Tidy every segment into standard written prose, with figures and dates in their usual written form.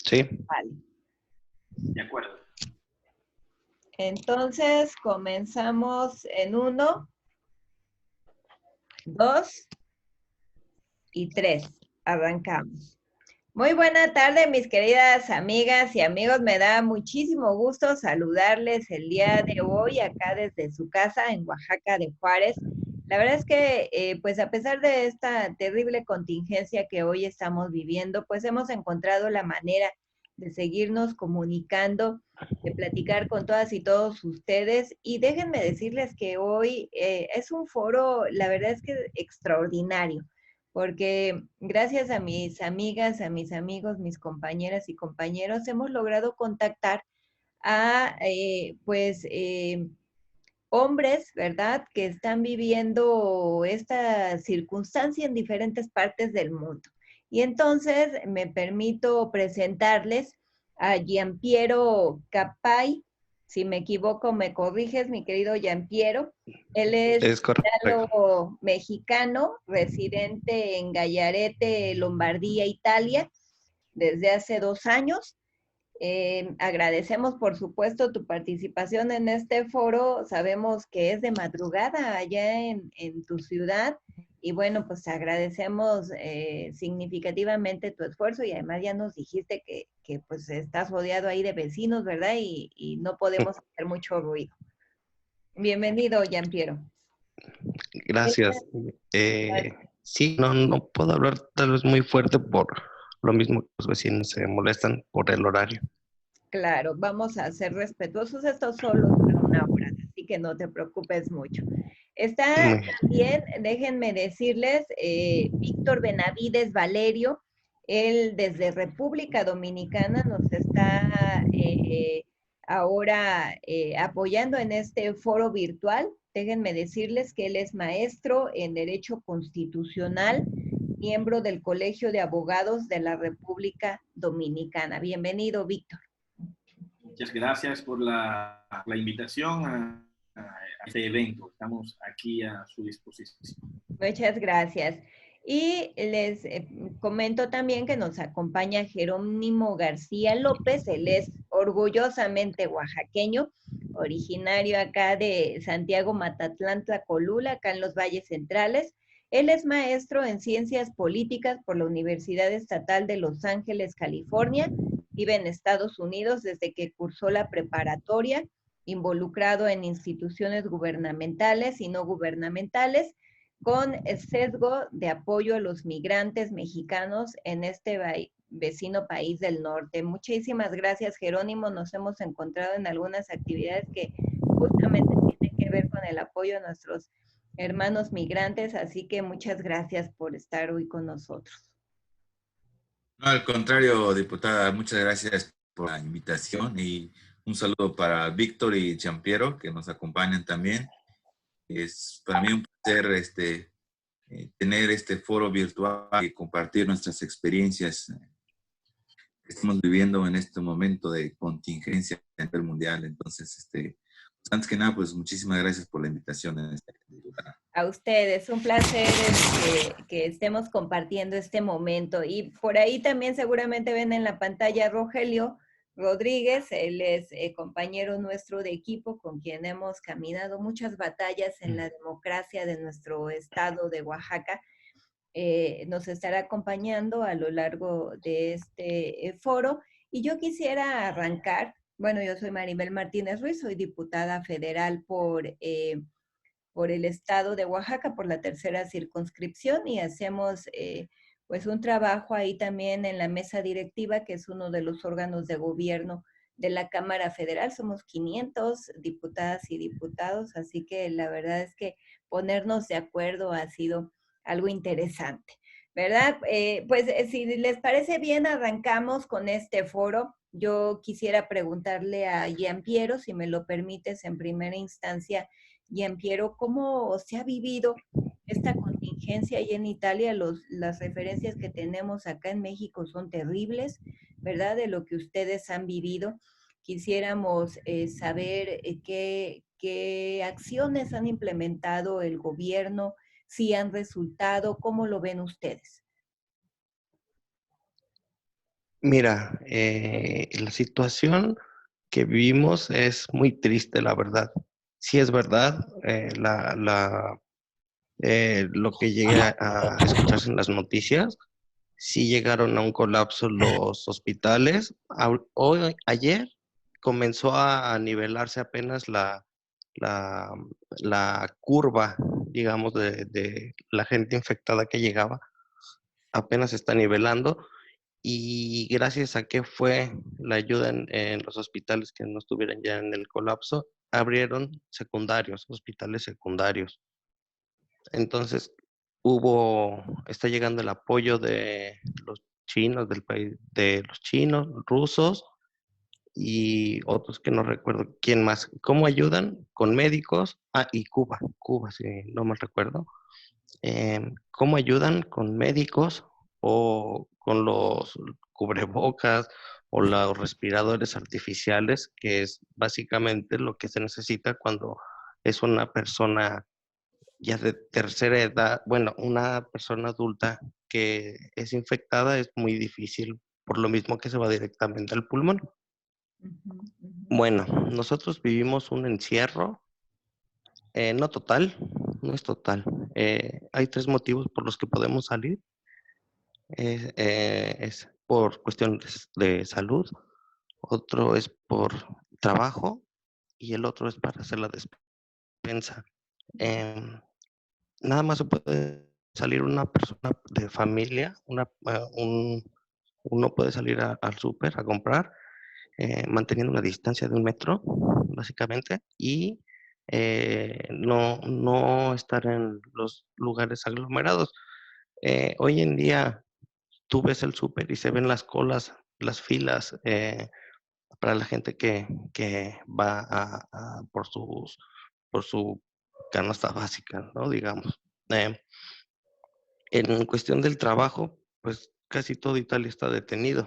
Sí. Vale. De acuerdo. Entonces, comenzamos en 1, 2 y 3. Arrancamos. Muy buena tarde, mis queridas amigas y amigos. Me da muchísimo gusto saludarles el día de hoy acá desde su casa en Oaxaca de Juárez. La verdad es que, pues a pesar de esta terrible contingencia que hoy estamos viviendo, pues hemos encontrado la manera de seguirnos comunicando, de platicar con todas y todos ustedes. Y déjenme decirles que hoy es un foro, la verdad es que extraordinario, porque gracias a mis amigas, a mis amigos, mis compañeras y compañeros, hemos logrado contactar a, hombres, ¿verdad?, que están viviendo esta circunstancia en diferentes partes del mundo. Y entonces me permito presentarles a Giampiero Capay. Si me equivoco, me corriges, mi querido Giampiero. Él es correcto. mexicano, residente en Gallarete, Lombardía, Italia, desde hace 2 años. Agradecemos, por supuesto, tu participación en este foro. Sabemos que es de madrugada allá en tu ciudad. Y bueno, pues agradecemos significativamente tu esfuerzo, y además ya nos dijiste que pues estás rodeado ahí de vecinos, ¿verdad? Y no podemos hacer mucho ruido. Bienvenido, Giampiero. Gracias. Sí, no puedo hablar tal vez muy fuerte por lo mismo que los vecinos se molestan por el horario. Claro, vamos a ser respetuosos. Esto solo dura 1 hora, así que no te preocupes mucho. Está también, déjenme decirles, Víctor Benavides Valerio. Él desde República Dominicana nos está ahora apoyando en este foro virtual. Déjenme decirles que él es maestro en Derecho Constitucional, miembro del Colegio de Abogados de la República Dominicana. Bienvenido, Víctor. Muchas gracias por la invitación a este evento. Estamos aquí a su disposición. Muchas gracias. Y les comento también que nos acompaña Jerónimo García López. Él es orgullosamente oaxaqueño, originario acá de Santiago Matatlán, Tlacolula, acá en los Valles Centrales. Él es maestro en Ciencias Políticas por la Universidad Estatal de Los Ángeles, California. Vive en Estados Unidos desde que cursó la preparatoria, involucrado en instituciones gubernamentales y no gubernamentales, con el sesgo de apoyo a los migrantes mexicanos en este vecino país del norte. Muchísimas gracias, Jerónimo. Nos hemos encontrado en algunas actividades que justamente tienen que ver con el apoyo a nuestros hermanos migrantes, así que muchas gracias por estar hoy con nosotros. No, al contrario, diputada, muchas gracias por la invitación y un saludo para Víctor y Giampiero, que nos acompañan también. Es para mí un placer tener este foro virtual y compartir nuestras experiencias que estamos viviendo en este momento de contingencia a nivel mundial. Entonces, pues antes que nada, pues muchísimas gracias por la invitación. A ustedes, un placer que estemos compartiendo este momento. Y por ahí también seguramente ven en la pantalla a Rogelio Rodríguez. Él es compañero nuestro de equipo con quien hemos caminado muchas batallas en la democracia de nuestro estado de Oaxaca. Nos estará acompañando a lo largo de este foro. Y yo quisiera arrancar, bueno, yo soy Maribel Martínez Ruiz, soy diputada federal por el estado de Oaxaca, por la 3ª circunscripción, y hacemos pues un trabajo ahí también en la mesa directiva, que es uno de los órganos de gobierno de la Cámara Federal. Somos 500 diputadas y diputados, así que la verdad es que ponernos de acuerdo ha sido algo interesante, ¿verdad? Pues si les parece bien, arrancamos con este foro. Yo quisiera preguntarle a Giampiero, si me lo permites, en primera instancia, Giampiero, ¿cómo se ha vivido esta contingencia allá en Italia? Las referencias que tenemos acá en México son terribles, ¿verdad? De lo que ustedes han vivido. Quisiéramos saber qué acciones han implementado el gobierno, si han resultado, ¿cómo lo ven ustedes? Mira, la situación que vivimos es muy triste, la verdad. Sí es verdad, lo que llegué a escucharse en las noticias, sí llegaron a un colapso los hospitales. Ayer comenzó a nivelarse apenas la, la curva, digamos, de la gente infectada que llegaba. Apenas se está nivelando y gracias a que fue la ayuda en los hospitales que no estuvieran ya en el colapso, abrieron secundarios, hospitales secundarios. Entonces, está llegando el apoyo de los chinos, del país, de los chinos, rusos y otros que no recuerdo quién más. ¿Cómo ayudan? Con médicos. Ah, y Cuba, si no me recuerdo. ¿Cómo ayudan? Con médicos o con los cubrebocas o los respiradores artificiales, que es básicamente lo que se necesita cuando es una persona ya de tercera edad, bueno, una persona adulta que es infectada es muy difícil, por lo mismo que se va directamente al pulmón. Ujú, ujú. Bueno, nosotros vivimos un encierro, no total, no es total. Hay tres motivos por los que podemos salir. Es por cuestiones de salud, otro es por trabajo y el otro es para hacer la despensa. Em, Nada más se puede salir una persona de familia, uno puede salir al súper a comprar, manteniendo una distancia de 1 metro, básicamente, y no estar en los lugares aglomerados. Hoy en día tú ves el súper y se ven las colas, las filas para la gente que va por su canasta básica, ¿no? Digamos. Eh, En cuestión del trabajo, pues casi todo Italia está detenido.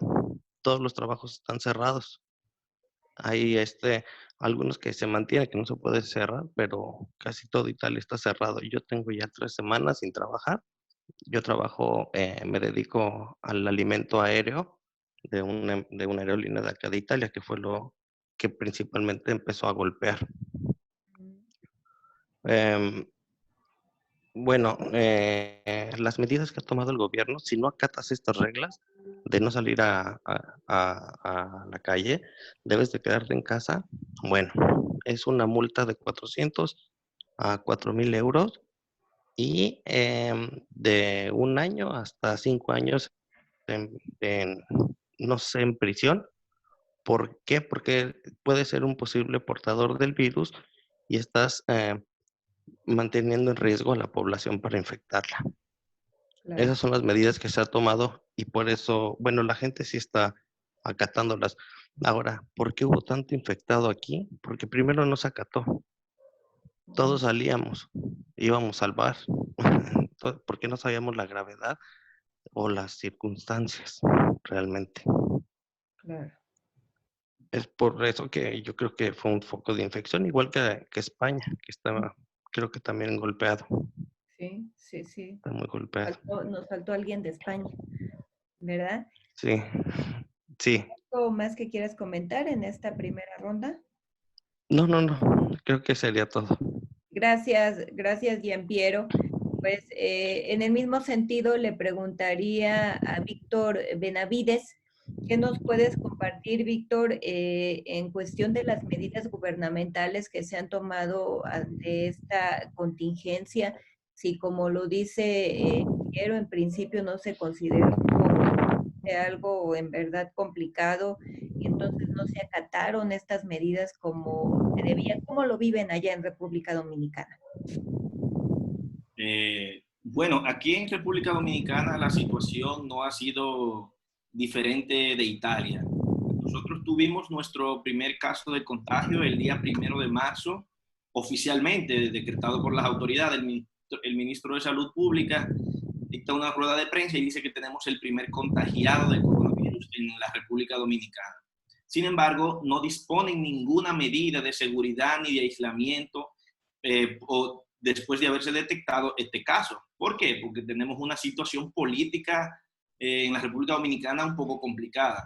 Todos los trabajos están cerrados. Hay algunos que se mantienen, que no se puede cerrar, pero casi todo Italia está cerrado. Yo tengo ya 3 semanas sin trabajar. Yo trabajo, me dedico al alimento aéreo de una aerolínea de acá de Italia, que fue lo que principalmente empezó a golpear. Em, Bueno, las medidas que ha tomado el gobierno, si no acatas estas reglas de no salir a la calle, debes de quedarte en casa. Bueno, es una multa de 400 a 4,000 euros y de 1 año hasta 5 años en, no sé, en prisión. ¿Por qué? Porque puedes ser un posible portador del virus y estás manteniendo en riesgo a la población para infectarla. Claro. Esas son las medidas que se ha tomado y por eso, bueno, la gente sí está acatándolas. Ahora, ¿por qué hubo tanto infectado aquí? Porque primero no se acató. Todos salíamos, íbamos al bar, porque no sabíamos la gravedad o las circunstancias realmente. Claro. Es por eso que yo creo que fue un foco de infección, igual que España, que estaba, creo que también golpeado, Sí, sí, sí. está muy golpeado. Nos faltó alguien de España, ¿verdad? Sí, sí. ¿Algo más que quieras comentar en esta primera ronda? No, creo que sería todo. Gracias, gracias, Gianpiero. Pues en el mismo sentido le preguntaría a Víctor Benavides, ¿qué nos puedes compartir, Víctor, en cuestión de las medidas gubernamentales que se han tomado ante esta contingencia? Si como lo dice Piero, en principio no se consideró algo en verdad complicado y entonces no se acataron estas medidas como se debía. ¿Cómo lo viven allá en República Dominicana? Bueno, aquí en República Dominicana la situación no ha sido diferente de Italia. Nosotros tuvimos nuestro primer caso de contagio el día 1 de marzo, oficialmente decretado por las autoridades. El ministro de Salud Pública dicta una rueda de prensa y dice que tenemos el primer contagiado de coronavirus en la República Dominicana. Sin embargo, no disponen ninguna medida de seguridad ni de aislamiento o después de haberse detectado este caso. ¿Por qué? Porque tenemos una situación política en la República Dominicana un poco complicada.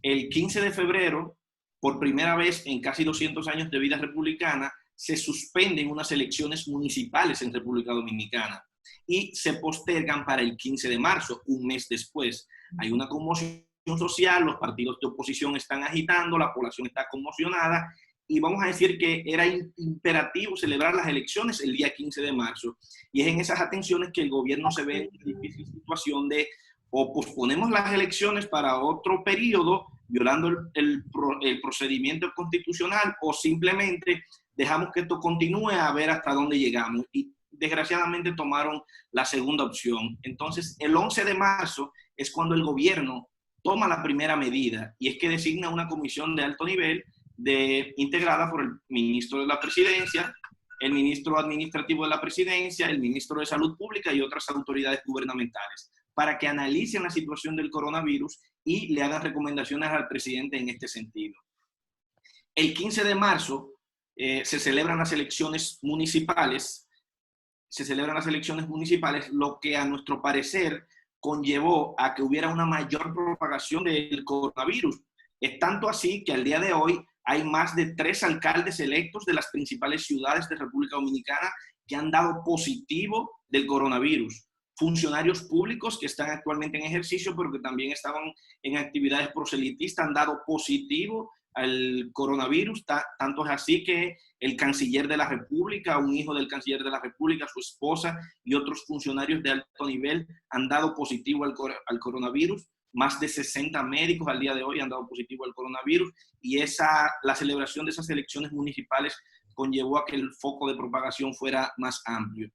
El 15 de febrero, por primera vez en casi 200 años de vida republicana, se suspenden unas elecciones municipales en República Dominicana y se postergan para el 15 de marzo, un mes después. Hay una conmoción social, los partidos de oposición están agitando, la población está conmocionada y vamos a decir que era imperativo celebrar las elecciones el día 15 de marzo. Y es en esas atenciones que el gobierno se ve en una difícil situación de o posponemos las elecciones para otro periodo, violando el procedimiento constitucional, o simplemente dejamos que esto continúe a ver hasta dónde llegamos. Y desgraciadamente tomaron la segunda opción. Entonces, el 11 de marzo es cuando el gobierno toma la primera medida, y es que designa una comisión de alto nivel integrada por el ministro de la Presidencia, el ministro administrativo de la Presidencia, el ministro de Salud Pública y otras autoridades gubernamentales, para que analicen la situación del coronavirus y le hagan recomendaciones al presidente en este sentido. El 15 de marzo se celebran las elecciones municipales, lo que a nuestro parecer conllevó a que hubiera una mayor propagación del coronavirus. Es tanto así que al día de hoy hay más de 3 alcaldes electos de las principales ciudades de República Dominicana que han dado positivo del coronavirus. Funcionarios públicos que están actualmente en ejercicio, pero que también estaban en actividades proselitistas, han dado positivo al coronavirus. Tanto es así que el canciller de la República, un hijo del canciller de la República, su esposa y otros funcionarios de alto nivel han dado positivo al coronavirus. Más de 60 médicos al día de hoy han dado positivo al coronavirus, y la celebración de esas elecciones municipales conllevó a que el foco de propagación fuera más amplio.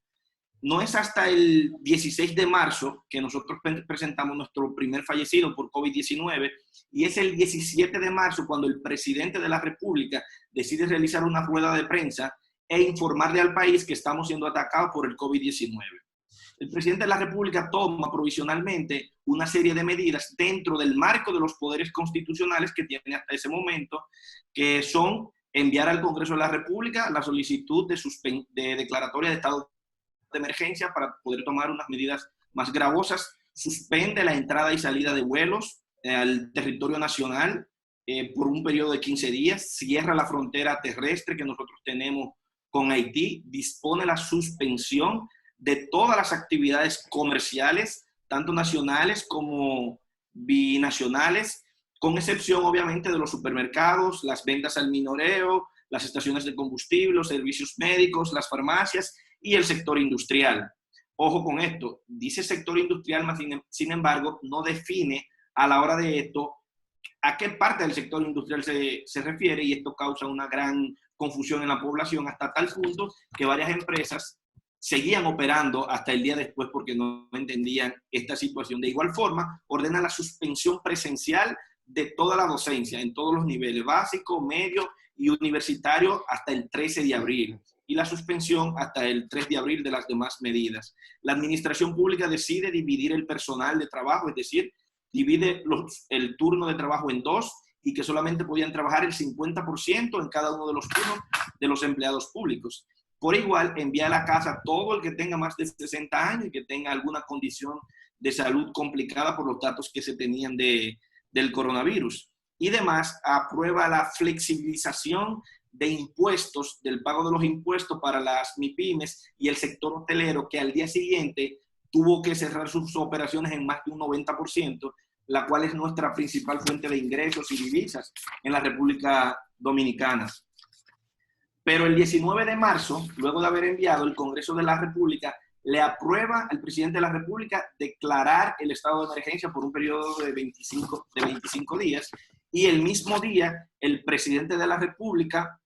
No es hasta el 16 de marzo que nosotros presentamos nuestro primer fallecido por COVID-19, y es el 17 de marzo cuando el presidente de la República decide realizar una rueda de prensa e informarle al país que estamos siendo atacados por el COVID-19. El presidente de la República toma provisionalmente una serie de medidas dentro del marco de los poderes constitucionales que tiene hasta ese momento, que son enviar al Congreso de la República la solicitud de declaratoria de estado de emergencia para poder tomar unas medidas más gravosas, suspende la entrada y salida de vuelos al territorio nacional por un periodo de 15 días, cierra la frontera terrestre que nosotros tenemos con Haití, dispone la suspensión de todas las actividades comerciales, tanto nacionales como binacionales, con excepción obviamente de los supermercados, las ventas al minoreo, las estaciones de combustible, los servicios médicos, las farmacias y el sector industrial. Ojo con esto, dice sector industrial, mas sin embargo no define a la hora de esto a qué parte del sector industrial se refiere, y esto causa una gran confusión en la población, hasta tal punto que varias empresas seguían operando hasta el día después porque no entendían esta situación. De igual forma, ordena la suspensión presencial de toda la docencia en todos los niveles, básico, medio y universitario, hasta el 13 de abril, y la suspensión hasta el 3 de abril de las demás medidas. La administración pública decide dividir el personal de trabajo, es decir, divide el turno de trabajo en 2, y que solamente podían trabajar el 50% en cada uno de los turnos de los empleados públicos. Por igual, envía a la casa todo el que tenga más de 60 años y que tenga alguna condición de salud complicada por los datos que se tenían del coronavirus. Y además, aprueba la flexibilización de impuestos, del pago de los impuestos para las MIPYMES y el sector hotelero, que al día siguiente tuvo que cerrar sus operaciones en más de un 90%, la cual es nuestra principal fuente de ingresos y divisas en la República Dominicana. Pero el 19 de marzo, luego de haber enviado, el Congreso de la República le aprueba al presidente de la República declarar el estado de emergencia por un periodo de 25 días, y el mismo día el presidente de la República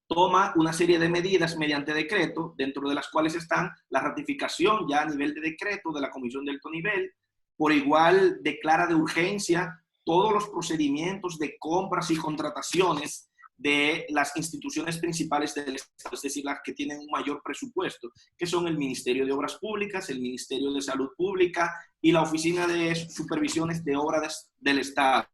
toma una serie de medidas mediante decreto, dentro de las cuales están la ratificación ya a nivel de decreto de la Comisión de Alto Nivel. Por igual declara de urgencia todos los procedimientos de compras y contrataciones de las instituciones principales del Estado, es decir, las que tienen un mayor presupuesto, que son el Ministerio de Obras Públicas, el Ministerio de Salud Pública y la Oficina de Supervisiones de Obras del Estado.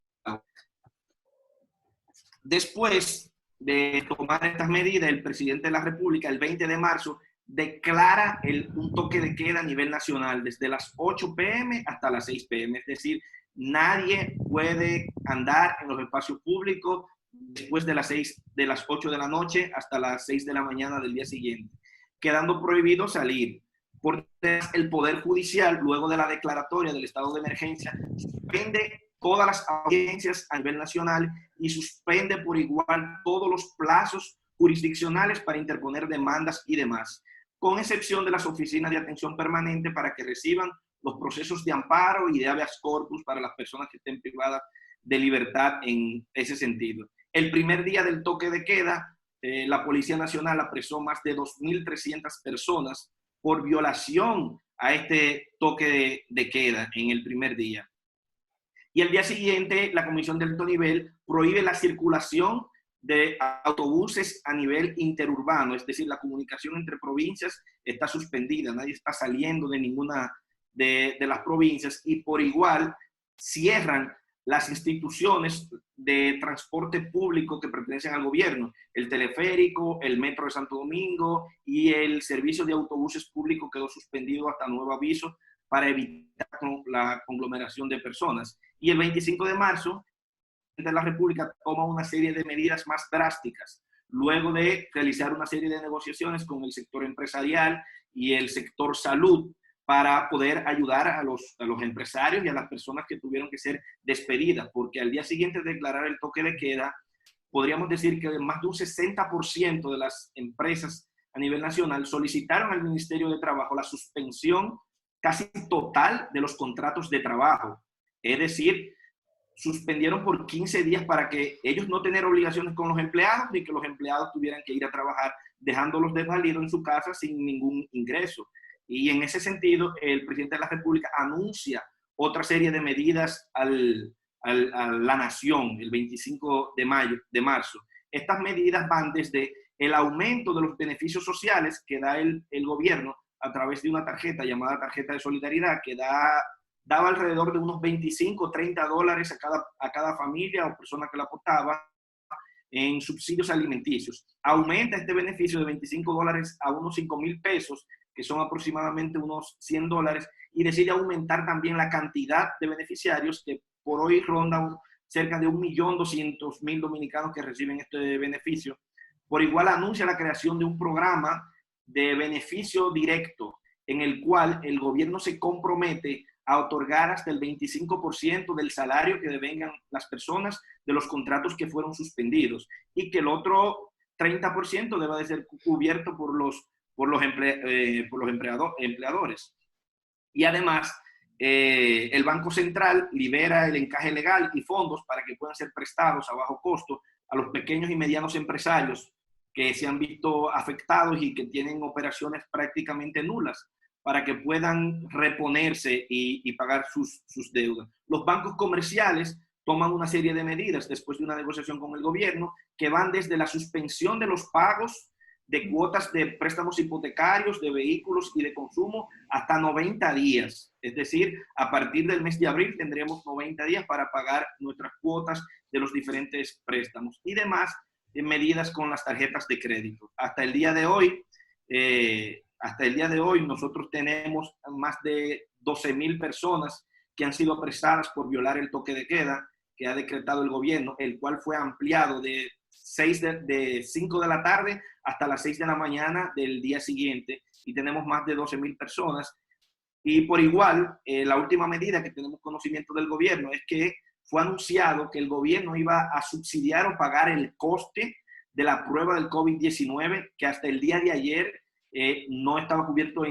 Después de tomar estas medidas, el presidente de la República, el 20 de marzo, declara un toque de queda a nivel nacional desde las 8 p.m. hasta las 6 p.m. Es decir, nadie puede andar en los espacios públicos después de las 8 de la noche hasta las 6 de la mañana del día siguiente, quedando prohibido salir. Por el Poder Judicial, luego de la declaratoria del estado de emergencia, suspende todas las audiencias a nivel nacional y suspende por igual todos los plazos jurisdiccionales para interponer demandas y demás, con excepción de las oficinas de atención permanente para que reciban los procesos de amparo y de habeas corpus para las personas que estén privadas de libertad en ese sentido. El primer día del toque de queda, la Policía Nacional apresó más de 2.300 personas por violación a este toque de queda en el primer día. Y el día siguiente, la Comisión de Alto Nivel prohíbe la circulación de autobuses a nivel interurbano, es decir, la comunicación entre provincias está suspendida, nadie está saliendo de ninguna de las provincias, y por igual cierran las instituciones de transporte público que pertenecen al gobierno, el teleférico, el metro de Santo Domingo y el servicio de autobuses públicos quedó suspendido hasta nuevo aviso para evitar la conglomeración de personas. Y el 25 de marzo, el presidente de la República toma una serie de medidas más drásticas, luego de realizar una serie de negociaciones con el sector empresarial y el sector salud, para poder ayudar a los empresarios y a las personas que tuvieron que ser despedidas, porque al día siguiente de declarar el toque de queda, podríamos decir que más de un 60% de las empresas a nivel nacional solicitaron al Ministerio de Trabajo la suspensión casi total de los contratos de trabajo. Es decir, suspendieron por 15 días para que ellos no tener obligaciones con los empleados ni que los empleados tuvieran que ir a trabajar dejándolos desvalidos en su casa sin ningún ingreso. Y en ese sentido, el presidente de la República anuncia otra serie de medidas a la nación el 25 de marzo. Estas medidas van desde el aumento de los beneficios sociales que da el gobierno a través de una tarjeta llamada tarjeta de solidaridad, que daba alrededor de unos 25 o 30 dólares a cada familia o persona que la aportaba en subsidios alimenticios. Aumenta este beneficio de 25 dólares a unos 5,000 pesos, que son aproximadamente unos 100 dólares, y decide aumentar también la cantidad de beneficiarios, que por hoy rondan cerca de 1.200.000 dominicanos que reciben este beneficio. Por igual anuncia la creación de un programa de beneficio directo, en el cual el gobierno se compromete a otorgar hasta el 25% del salario que devengan las personas de los contratos que fueron suspendidos, y que el otro 30% deba de ser cubierto por los empleadores. Y además, el Banco Central libera el encaje legal y fondos para que puedan ser prestados a bajo costo a los pequeños y medianos empresarios que se han visto afectados y que tienen operaciones prácticamente nulas, para que puedan reponerse y pagar sus deudas. Los bancos comerciales toman una serie de medidas después de una negociación con el gobierno, que van desde la suspensión de los pagos de cuotas de préstamos hipotecarios, de vehículos y de consumo hasta 90 días. Es decir, a partir del mes de abril tendremos 90 días para pagar nuestras cuotas de los diferentes préstamos y demás medidas con las tarjetas de crédito. Hasta el día de hoy nosotros tenemos más de 12,000 personas que han sido apresadas por violar el toque de queda que ha decretado el gobierno, el cual fue ampliado de 5 de la tarde hasta las 6 de la mañana del día siguiente, y tenemos más de 12,000 personas. Y por igual, la última medida que tenemos conocimiento del gobierno es que fue anunciado que el gobierno iba a subsidiar o pagar el coste de la prueba del COVID-19, que hasta el día de ayer no estaba cubierto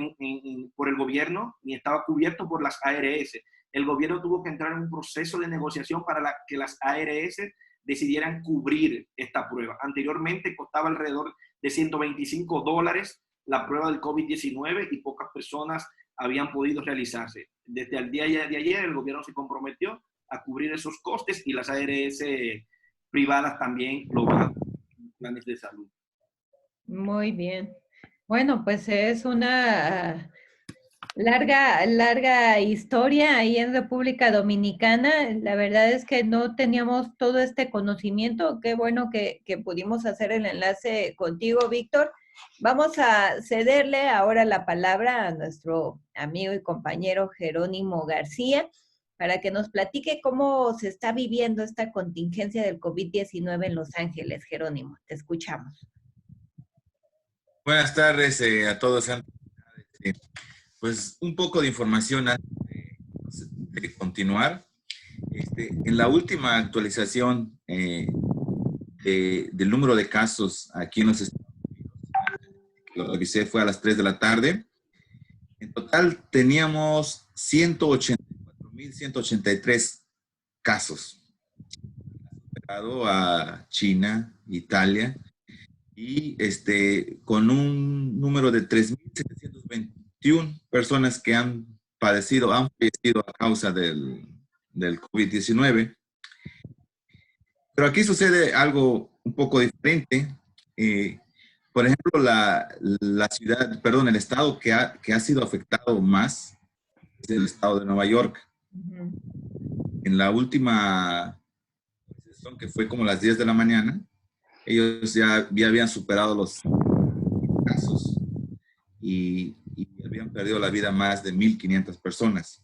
por el gobierno, ni estaba cubierto por las ARS. El gobierno tuvo que entrar en un proceso de negociación para que las ARS decidieran cubrir esta prueba. Anteriormente costaba alrededor de 125 dólares la prueba del COVID-19 y pocas personas habían podido realizarse. Desde el día de ayer el gobierno se comprometió a cubrir esos costes, y las ARS privadas también lo van a cubrir en planes de salud. Muy bien. Bueno, pues es una larga historia ahí en República Dominicana. La verdad es que no teníamos todo este conocimiento. Qué bueno que pudimos hacer el enlace contigo, Víctor. Vamos a cederle ahora la palabra a nuestro amigo y compañero Jerónimo García para que nos platique cómo se está viviendo esta contingencia del COVID-19 en Los Ángeles. Jerónimo, te escuchamos. Buenas tardes a todos. Pues un poco de información antes de continuar. En la última actualización del número de casos aquí en los Estados Unidos, lo revisé, fue a las 3 de la tarde. En total teníamos 184,183 casos. Superado a China, Italia, y con un número de 3,721 personas que han fallecido a causa del COVID-19. Pero aquí sucede algo un poco diferente. Por ejemplo, el estado que ha sido afectado más es el estado de Nueva York. En la última sesión, que fue como las 10 de la mañana, ellos ya habían superado los casos y habían perdido la vida más de 1,500 personas.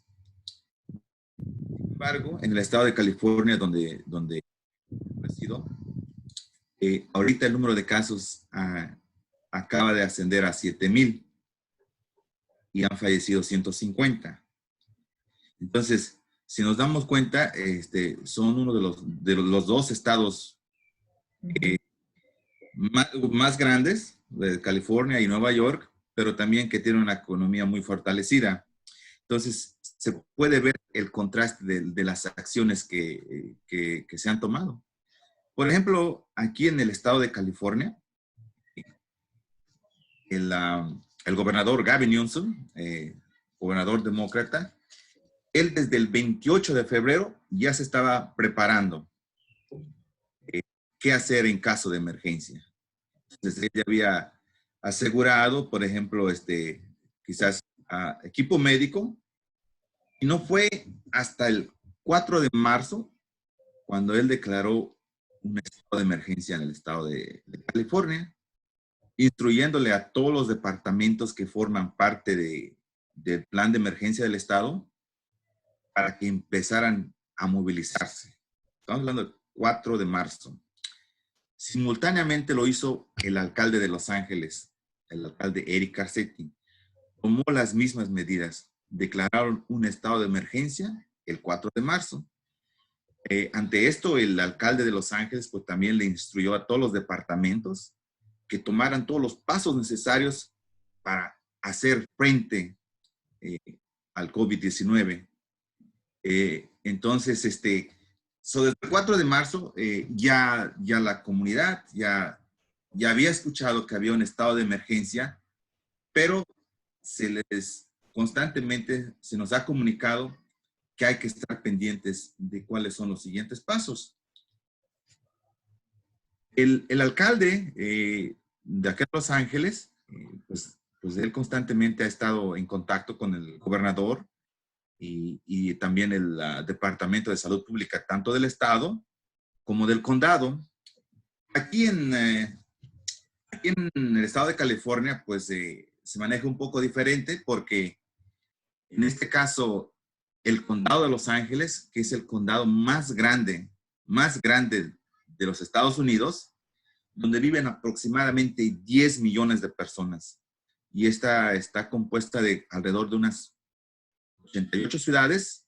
Sin embargo, en el estado de California, donde resido, ahorita el número de casos acaba de ascender a 7,000 y han fallecido 150. Entonces, si nos damos cuenta, son uno de los dos estados más grandes, de California y Nueva York, pero también que tienen una economía muy fortalecida. Entonces, se puede ver el contraste de las acciones que se han tomado. Por ejemplo, aquí en el estado de California, el gobernador Gavin Newsom, gobernador demócrata, él desde el 28 de febrero ya se estaba preparando qué hacer en caso de emergencia. Entonces, él ya había asegurado, por ejemplo, quizás equipo médico, y no fue hasta el 4 de marzo cuando él declaró un estado de emergencia en el estado de California, instruyéndole a todos los departamentos que forman parte del plan de emergencia del estado para que empezaran a movilizarse. Estamos hablando del 4 de marzo. Simultáneamente lo hizo el alcalde de Los Ángeles, el alcalde Eric Garcetti. Tomó las mismas medidas. Declararon un estado de emergencia el 4 de marzo. Ante esto, el alcalde de Los Ángeles pues, también le instruyó a todos los departamentos que tomaran todos los pasos necesarios para hacer frente al COVID-19. Entonces, desde el 4 de marzo, ya la comunidad ya había escuchado que había un estado de emergencia, pero constantemente se nos ha comunicado que hay que estar pendientes de cuáles son los siguientes pasos. El alcalde de acá de Los Ángeles, pues él constantemente ha estado en contacto con el gobernador y también el Departamento de Salud Pública, tanto del estado como del condado. Aquí en el estado de California, pues se maneja un poco diferente porque en este caso, el condado de Los Ángeles, que es el condado más grande de los Estados Unidos, donde viven aproximadamente 10 millones de personas. Y esta está compuesta de alrededor de unas 88 ciudades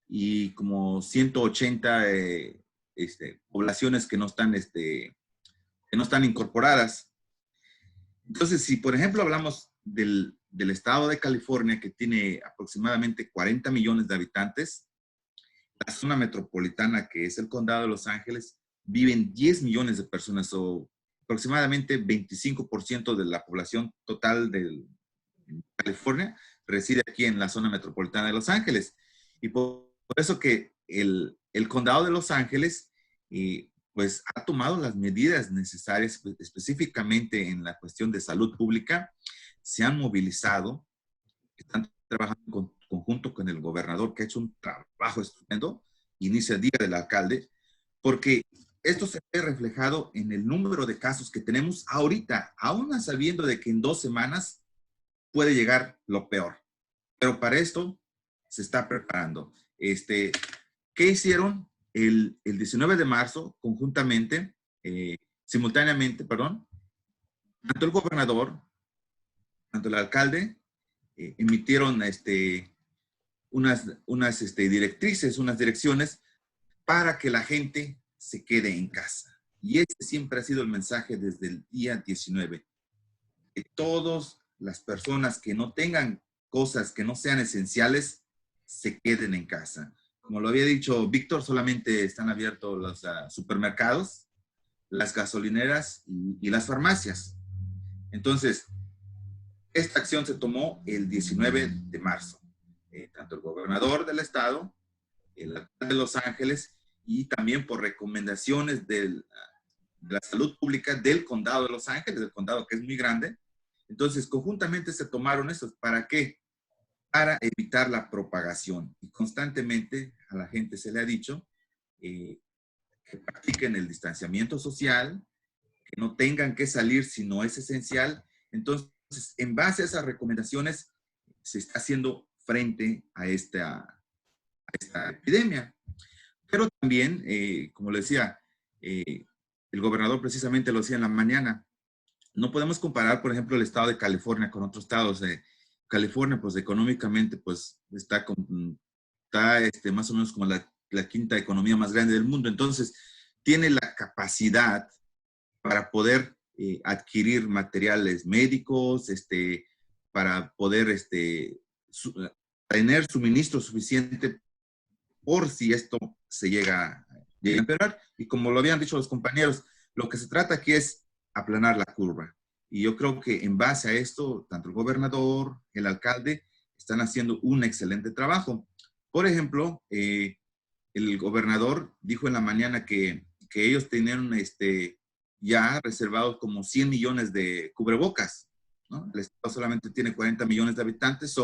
y como 180 poblaciones que no están incorporadas. Entonces, si por ejemplo hablamos del estado de California, que tiene aproximadamente 40 millones de habitantes, la zona metropolitana, que es el condado de Los Ángeles, viven 10 millones de personas, o aproximadamente 25% de la población total de California reside aquí en la zona metropolitana de Los Ángeles. Y por eso que el condado de Los Ángeles pues ha tomado las medidas necesarias específicamente en la cuestión de salud pública. Se han movilizado, están trabajando en conjunto con el gobernador, que ha hecho un trabajo estupendo, inicia el día del alcalde, porque esto se ve reflejado en el número de casos que tenemos ahorita, aún sabiendo de que en 2 semanas puede llegar lo peor. Pero para esto se está preparando. ¿Qué hicieron? El 19 de marzo, conjuntamente, simultáneamente, perdón, tanto el gobernador, tanto el alcalde, emitieron unas directrices, unas direcciones para que la gente se quede en casa. Y ese siempre ha sido el mensaje desde el día 19. Que todas las personas que no tengan cosas que no sean esenciales se queden en casa. Como lo había dicho Víctor, solamente están abiertos los supermercados, las gasolineras y las farmacias. Entonces, esta acción se tomó el 19 de marzo. Tanto el gobernador del estado, el alcalde de Los Ángeles y también por recomendaciones de la salud pública del condado de Los Ángeles, del condado que es muy grande. Entonces, conjuntamente se tomaron estos. ¿Para qué? Para evitar la propagación. Y constantemente a la gente se le ha dicho que practiquen el distanciamiento social, que no tengan que salir si no es esencial. Entonces, en base a esas recomendaciones, se está haciendo frente a esta epidemia. Pero también, como le decía, el gobernador precisamente lo decía en la mañana, no podemos comparar, por ejemplo, el estado de California con otros estados. California, pues económicamente, pues está más o menos como la quinta economía más grande del mundo. Entonces, tiene la capacidad para poder adquirir materiales médicos, para poder tener suministro suficiente por si esto se llega a empeorar. Y como lo habían dicho los compañeros, lo que se trata aquí es aplanar la curva. Y yo creo que en base a esto, tanto el gobernador, el alcalde, están haciendo un excelente trabajo. Por ejemplo, el gobernador dijo en la mañana que ellos tenían ya reservados como 100 millones de cubrebocas, ¿no? El estado solamente tiene 40 millones de habitantes.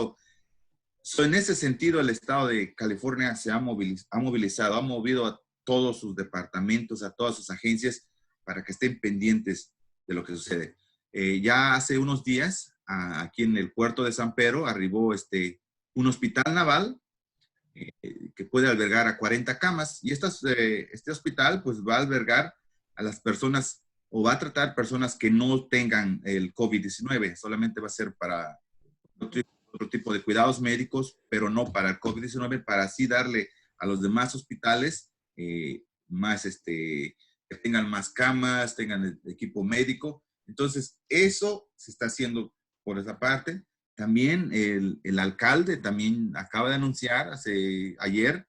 En ese sentido, el estado de California se ha movilizado, ha movido a todos sus departamentos, a todas sus agencias para que estén pendientes de lo que sucede. Ya hace unos días, aquí en el puerto de San Pedro, arribó un hospital naval que puede albergar a 40 camas. Y este hospital pues va a albergar a las personas o va a tratar personas que no tengan el COVID-19. Solamente va a ser para otro tipo de cuidados médicos, pero no para el COVID-19, para así darle a los demás hospitales más, que tengan más camas, tengan equipo médico. Entonces, eso se está haciendo por esa parte. También el alcalde también acaba de anunciar ayer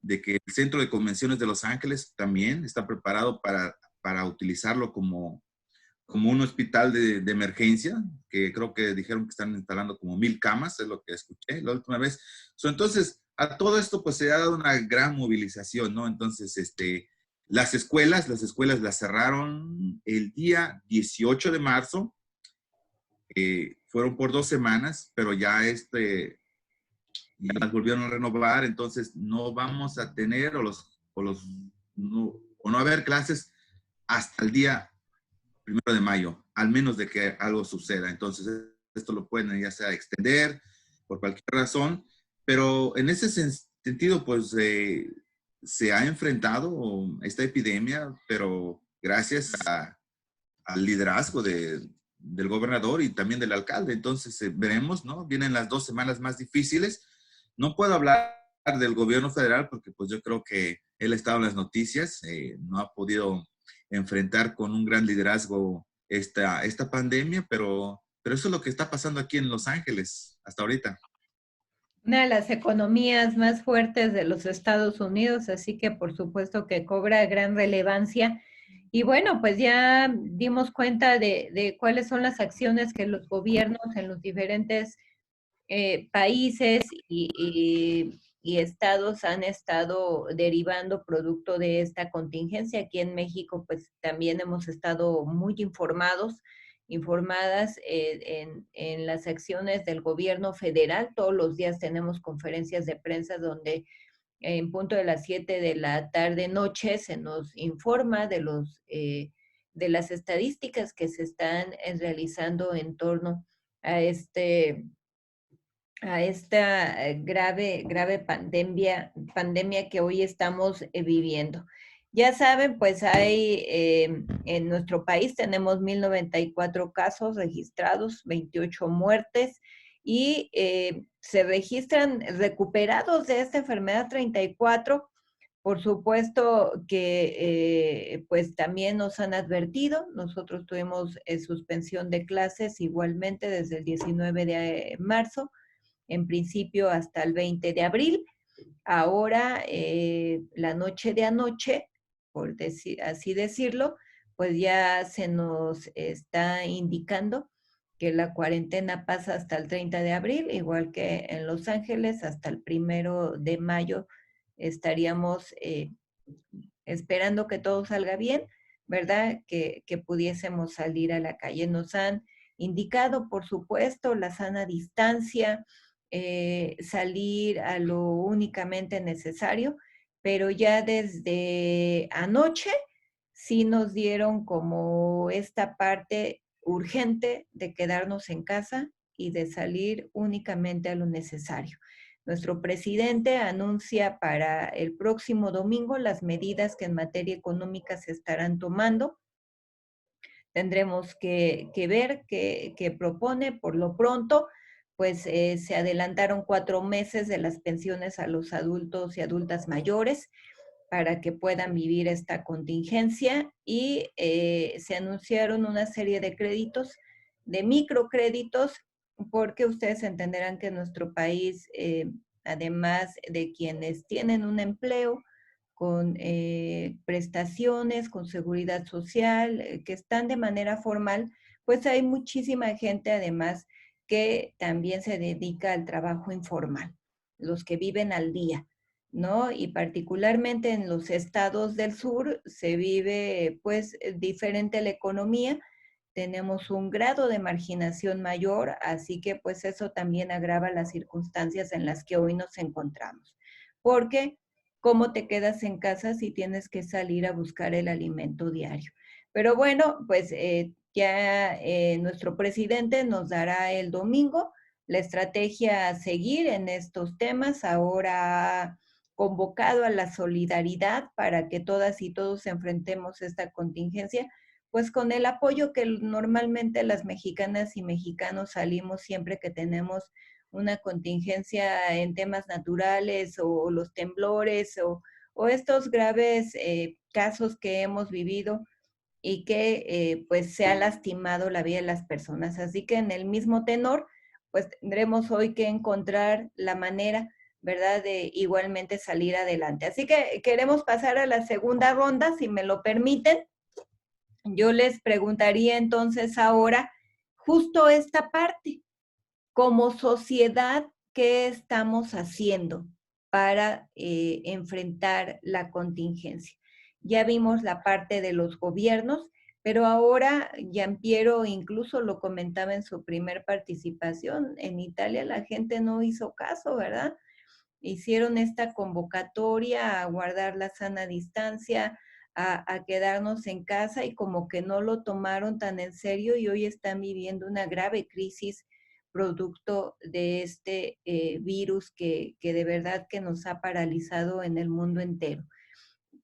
de que el Centro de Convenciones de Los Ángeles también está preparado para utilizarlo como un hospital de emergencia, que creo que dijeron que están instalando como 1,000 camas, es lo que escuché la última vez. Entonces, a todo esto pues se ha dado una gran movilización, ¿no? Entonces, las escuelas las cerraron el día 18 de marzo, fueron por 2 semanas, pero ya ya las volvieron a renovar, entonces no vamos a tener no haber clases hasta el día 1 de mayo, al menos de que algo suceda. Entonces, esto lo pueden ya sea extender por cualquier razón, pero en ese sentido, pues se ha enfrentado esta epidemia, pero gracias al liderazgo del gobernador y también del alcalde. Entonces, veremos, ¿no? Vienen las 2 semanas más difíciles. No puedo hablar del gobierno federal porque pues yo creo que él ha estado en las noticias, no ha podido enfrentar con un gran liderazgo esta pandemia, pero eso es lo que está pasando aquí en Los Ángeles hasta ahorita. Una de las economías más fuertes de los Estados Unidos, así que por supuesto que cobra gran relevancia. Y bueno, pues ya dimos cuenta de cuáles son las acciones que los gobiernos en los diferentes países y estados han estado derivando producto de esta contingencia. Aquí en México, pues también hemos estado muy informadas en las acciones del gobierno federal. Todos los días tenemos conferencias de prensa donde en punto de las 7 de la tarde-noche, se nos informa de de las estadísticas que se están realizando en torno a a esta grave pandemia que hoy estamos viviendo. Ya saben, pues hay en nuestro país tenemos 1,094 casos registrados, 28 muertes y se registran recuperados de esta enfermedad 34. Por supuesto que pues también nos han advertido, nosotros tuvimos suspensión de clases igualmente desde el 19 de marzo, en principio hasta el 20 de abril. Ahora, la noche de anoche, por así decirlo, pues ya se nos está indicando que la cuarentena pasa hasta el 30 de abril, igual que en Los Ángeles, hasta el 1 de mayo estaríamos esperando que todo salga bien, ¿verdad? Que pudiésemos salir a la calle. Nos han indicado, por supuesto, la sana distancia, salir a lo únicamente necesario, pero ya desde anoche sí nos dieron como esta parte urgente de quedarnos en casa y de salir únicamente a lo necesario. Nuestro presidente anuncia para el próximo domingo las medidas que en materia económica se estarán tomando. Tendremos que ver qué propone. Por lo pronto, pues se adelantaron 4 meses de las pensiones a los adultos y adultas mayores para que puedan vivir esta contingencia y se anunciaron una serie de créditos, de microcréditos, porque ustedes entenderán que en nuestro país, además de quienes tienen un empleo con prestaciones, con seguridad social, que están de manera formal, pues hay muchísima gente además que también se dedica al trabajo informal, los que viven al día, ¿no? Y particularmente en los estados del sur se vive pues diferente la economía, tenemos un grado de marginación mayor, así que pues eso también agrava las circunstancias en las que hoy nos encontramos. Porque, ¿cómo te quedas en casa si tienes que salir a buscar el alimento diario? Pero bueno, pues ya nuestro presidente nos dará el domingo la estrategia a seguir en estos temas. Ahora ha convocado a la solidaridad para que todas y todos enfrentemos esta contingencia, pues con el apoyo que normalmente las mexicanas y mexicanos salimos siempre que tenemos una contingencia en temas naturales o los temblores o estos graves casos que hemos vivido y que pues se ha lastimado la vida de las personas. Así que en el mismo tenor, pues tendremos hoy que encontrar la manera, ¿verdad?, de igualmente salir adelante. Así que queremos pasar a la segunda ronda, si me lo permiten. Yo les preguntaría entonces ahora justo esta parte. Como sociedad, ¿qué estamos haciendo para enfrentar la contingencia? Ya vimos la parte de los gobiernos, pero ahora Giampiero incluso lo comentaba en su primer participación. En Italia la gente no hizo caso, ¿verdad? Hicieron esta convocatoria a guardar la sana distancia, a quedarnos en casa y como que no lo tomaron tan en serio y hoy están viviendo una grave crisis producto de este virus que de verdad que nos ha paralizado en el mundo entero.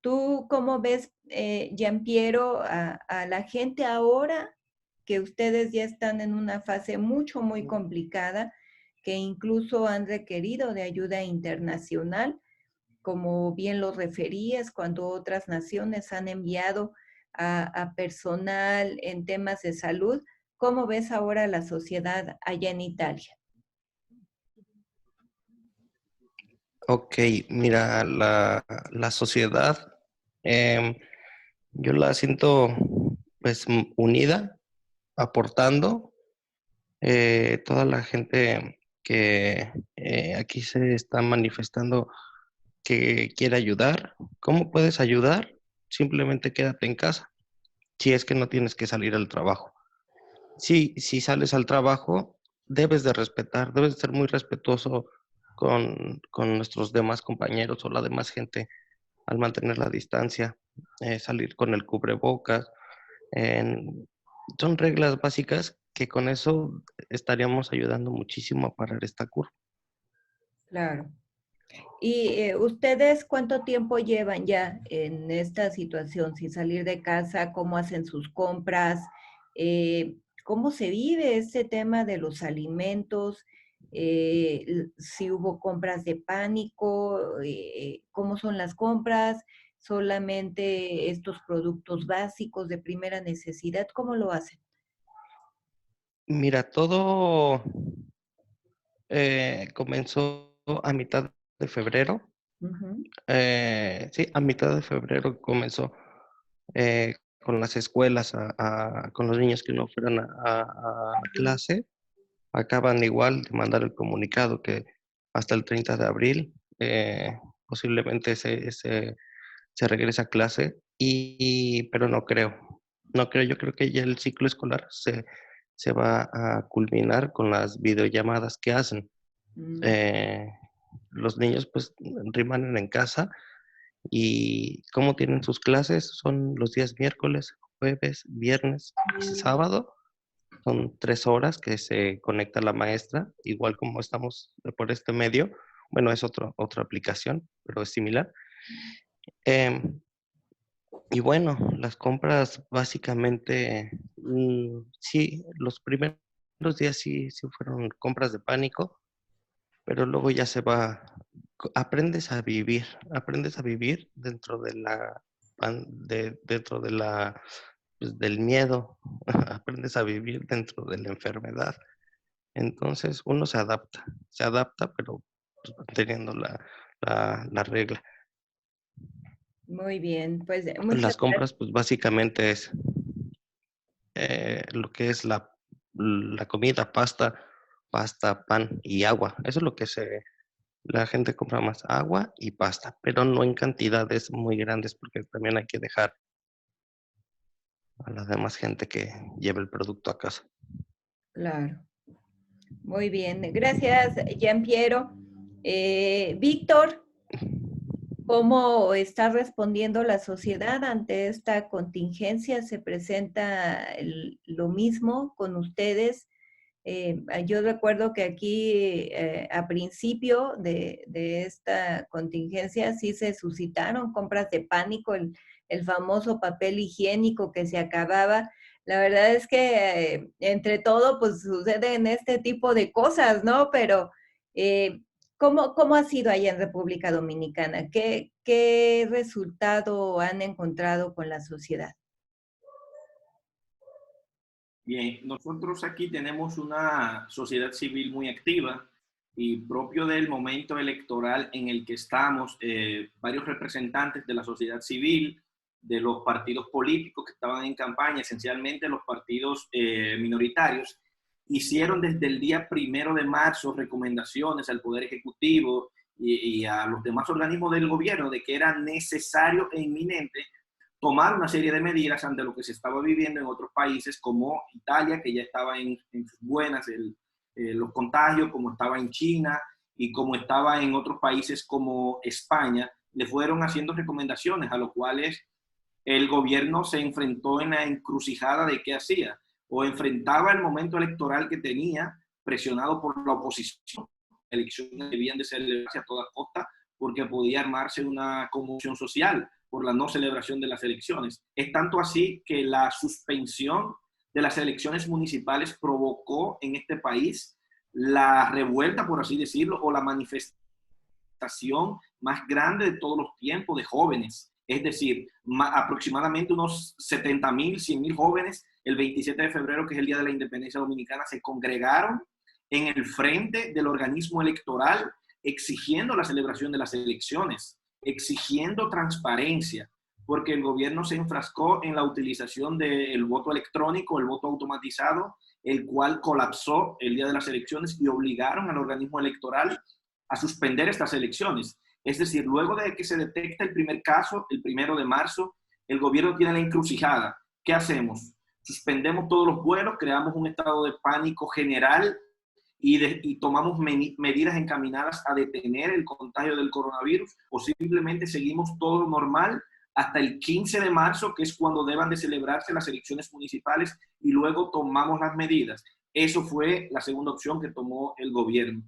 ¿Tú cómo ves, Giampiero, a la gente ahora que ustedes ya están en una fase muy complicada, que incluso han requerido de ayuda internacional, como bien lo referías, cuando otras naciones han enviado a personal en temas de salud? ¿Cómo ves ahora la sociedad allá en Italia? Ok, mira, la sociedad, yo la siento pues unida, aportando, toda la gente que aquí se está manifestando que quiere ayudar. ¿Cómo puedes ayudar? Simplemente quédate en casa, si es que no tienes que salir al trabajo. Si sales al trabajo, debes de respetar, debes de ser muy respetuoso con nuestros demás compañeros o la demás gente al mantener la distancia, salir con el cubrebocas. en- Son reglas básicas que con eso estaríamos ayudando muchísimo a parar esta curva. Claro. ¿Y ustedes cuánto tiempo llevan ya en esta situación, sin salir de casa? ¿Cómo hacen sus compras? ¿Cómo se vive este tema de los alimentos? Si hubo compras de pánico, ¿cómo son las compras? ¿Solamente estos productos básicos de primera necesidad? ¿Cómo lo hacen? Mira, todo comenzó a mitad de febrero. Ujú. Sí, a mitad de febrero comenzó con las escuelas, con los niños que no fueran a clase. Acaban igual de mandar el comunicado que hasta el 30 de abril posiblemente se regrese a clase, pero no creo. No creo, yo creo que ya el ciclo escolar se va a culminar con las videollamadas que hacen. Mm. Eh, los niños pues rimanen en casa y cómo tienen sus clases son los días miércoles, jueves, viernes y sábado. Son 3 horas que se conecta la maestra, igual como estamos por este medio. Bueno, es otra aplicación, pero es similar. Em, y bueno, las compras básicamente, sí, los primeros días sí fueron compras de pánico, pero luego ya se va, aprendes a vivir dentro de dentro de pues, del miedo, aprendes a vivir dentro de la enfermedad. Entonces uno se adapta, pero pues, manteniendo la regla. Muy bien, pues muchas Las gracias. compras, pues básicamente es lo que es la comida, pasta, pan y agua. Eso es lo que la gente compra más, agua y pasta, pero no en cantidades muy grandes porque también hay que dejar a la demás gente que lleve el producto a casa. Claro. Muy bien, gracias, Gianpiero. Víctor, ¿cómo está respondiendo la sociedad ante esta contingencia? ¿Se presenta lo mismo con ustedes? Yo recuerdo que aquí a principio de esta contingencia sí se suscitaron compras de pánico, el famoso papel higiénico que se acababa. La verdad es que entre todo, pues suceden este tipo de cosas, ¿no? Pero, ¿cómo ha sido allá en República Dominicana? ¿Qué resultado han encontrado con la sociedad? Bien, nosotros aquí tenemos una sociedad civil muy activa y propio del momento electoral en el que estamos, varios representantes de la sociedad civil, de los partidos políticos que estaban en campaña, esencialmente los partidos minoritarios, hicieron desde el día 1 de marzo recomendaciones al Poder Ejecutivo y a los demás organismos del gobierno de que era necesario e inminente tomar una serie de medidas ante lo que se estaba viviendo en otros países como Italia, que ya estaba en sus buenas los contagios, como estaba en China y como estaba en otros países como España. Le fueron haciendo recomendaciones a los cuales el gobierno se enfrentó en la encrucijada de qué hacía. O enfrentaba el momento electoral que tenía, presionado por la oposición. Elecciones debían de celebrarse a toda costa porque podía armarse una conmoción social por la no celebración de las elecciones. Es tanto así que la suspensión de las elecciones municipales provocó en este país la revuelta, por así decirlo, o la manifestación más grande de todos los tiempos de jóvenes. Es decir, aproximadamente unos 70.000, 100.000 jóvenes, el 27 de febrero, que es el Día de la Independencia Dominicana, se congregaron en el frente del organismo electoral exigiendo la celebración de las elecciones, exigiendo transparencia, porque el gobierno se enfrascó en la utilización del voto electrónico, el voto automatizado, el cual colapsó el día de las elecciones y obligaron al organismo electoral a suspender estas elecciones. Es decir, luego de que se detecta el primer caso, el 1 de marzo, el gobierno tiene la encrucijada. ¿Qué hacemos? Suspendemos todos los vuelos, creamos un estado de pánico general y tomamos medidas encaminadas a detener el contagio del coronavirus, o simplemente seguimos todo normal hasta el 15 de marzo, que es cuando deban de celebrarse las elecciones municipales, y luego tomamos las medidas. Eso fue la segunda opción que tomó el gobierno.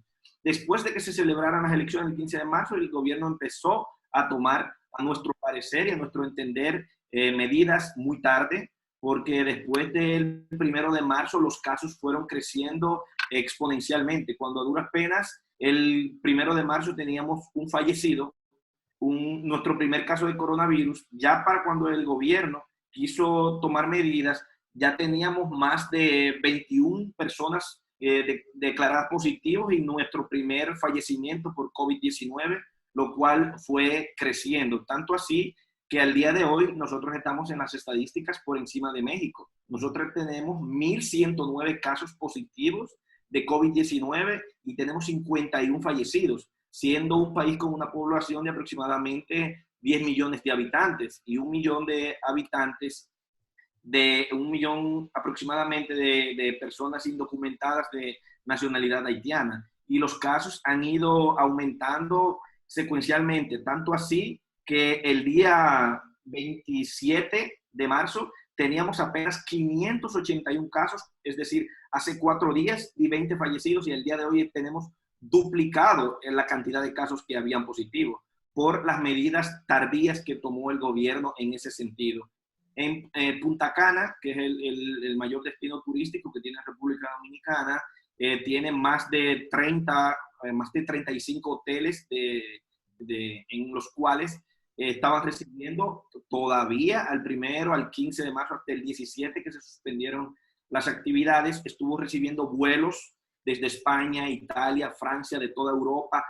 Después de que se celebraran las elecciones el 15 de marzo, el gobierno empezó a tomar, a nuestro parecer y a nuestro entender, medidas muy tarde, porque después del 1 de marzo los casos fueron creciendo exponencialmente. Cuando a duras penas, el 1 de marzo teníamos un fallecido, nuestro primer caso de coronavirus. Ya para cuando el gobierno quiso tomar medidas, ya teníamos más de 21 personas declaradas positivos y nuestro primer fallecimiento por COVID-19, lo cual fue creciendo. Tanto así que al día de hoy nosotros estamos en las estadísticas por encima de México. Nosotros tenemos 1.109 casos positivos de COVID-19 y tenemos 51 fallecidos, siendo un país con una población de aproximadamente 10 millones de habitantes y 1 millón de habitantes, de 1 millón aproximadamente de personas indocumentadas de nacionalidad haitiana. Y los casos han ido aumentando secuencialmente, tanto así que el día 27 de marzo teníamos apenas 581 casos, es decir, hace 4 días y 20 fallecidos, y el día de hoy tenemos duplicado en la cantidad de casos que habían positivos por las medidas tardías que tomó el gobierno en ese sentido. En Punta Cana, que es el mayor destino turístico que tiene la República Dominicana, tiene más de 35 hoteles en los cuales estaban recibiendo todavía al 1, al 15 de marzo, hasta el 17 que se suspendieron las actividades, estuvo recibiendo vuelos desde España, Italia, Francia, de toda Europa,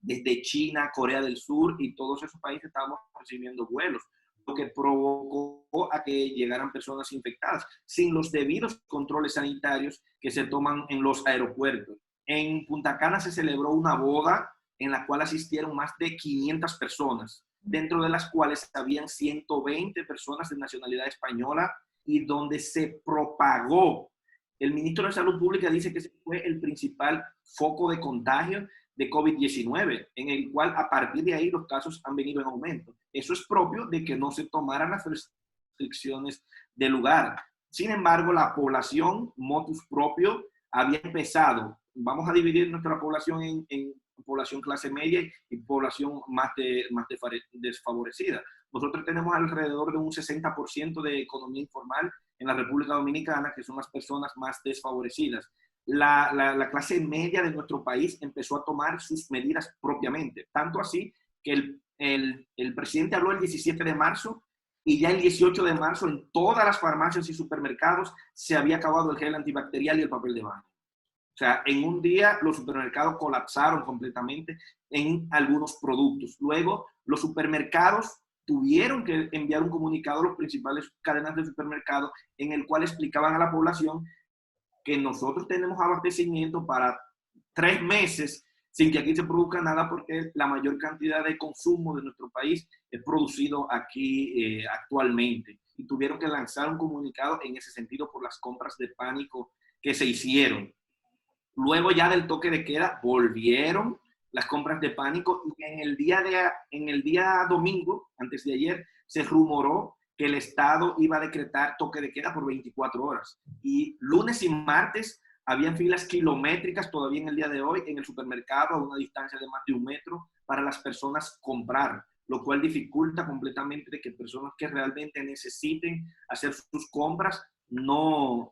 desde China, Corea del Sur, y todos esos países estábamos recibiendo vuelos, lo que provocó a que llegaran personas infectadas sin los debidos controles sanitarios que se toman en los aeropuertos. En Punta Cana se celebró una boda en la cual asistieron más de 500 personas, dentro de las cuales habían 120 personas de nacionalidad española, y donde se propagó. El ministro de Salud Pública dice que ese fue el principal foco de contagio de COVID-19, en el cual a partir de ahí los casos han venido en aumento. Eso es propio de que no se tomaran las restricciones del lugar. Sin embargo, la población, motus propio, había empezado. Vamos a dividir nuestra población en población clase media y población más desfavorecida. Nosotros tenemos alrededor de un 60% de economía informal en la República Dominicana, que son las personas más desfavorecidas. La clase media de nuestro país empezó a tomar sus medidas propiamente, tanto así que el presidente habló el 17 de marzo y ya el 18 de marzo en todas las farmacias y supermercados se había acabado el gel antibacterial y el papel de baño. O sea, en un día los supermercados colapsaron completamente en algunos productos. Luego, los supermercados tuvieron que enviar un comunicado a las principales cadenas de supermercados en el cual explicaban a la población que nosotros tenemos abastecimiento para 3 meses sin que aquí se produzca nada, porque la mayor cantidad de consumo de nuestro país es producido aquí actualmente. Y tuvieron que lanzar un comunicado en ese sentido por las compras de pánico que se hicieron. Luego ya del toque de queda volvieron las compras de pánico, y en el día domingo, antes de ayer, se rumoró que el Estado iba a decretar toque de queda por 24 horas. Y lunes y martes habían filas kilométricas todavía en el día de hoy en el supermercado a una distancia de más de 1 metro para las personas comprar, lo cual dificulta completamente de que personas que realmente necesiten hacer sus compras no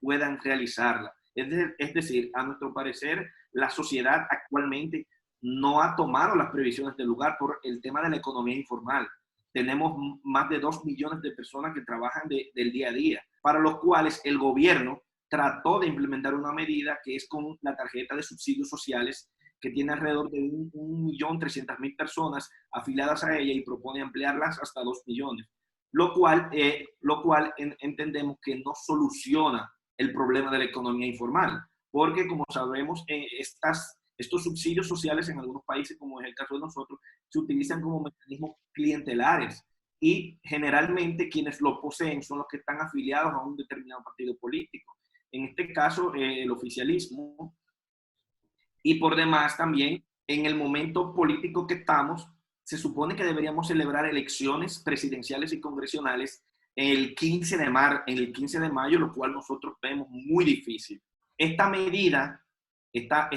puedan realizarla. Es decir, a nuestro parecer, la sociedad actualmente no ha tomado las previsiones del lugar por el tema de la economía informal. Tenemos más de 2 millones de personas que trabajan del día a día, para los cuales el gobierno trató de implementar una medida que es con la tarjeta de subsidios sociales, que tiene alrededor de 1.300.000 personas afiliadas a ella, y propone ampliarlas hasta 2 millones, lo cual entendemos que no soluciona el problema de la economía informal, porque como sabemos, estos subsidios sociales en algunos países, como es el caso de nosotros, se utilizan como mecanismos clientelares, y generalmente quienes lo poseen son los que están afiliados a un determinado partido político. En este caso, el oficialismo Y por demás también, en el momento político que estamos, se supone que deberíamos celebrar elecciones presidenciales y congresionales el 15 de mayo, lo cual nosotros vemos muy difícil. Esta medida, esto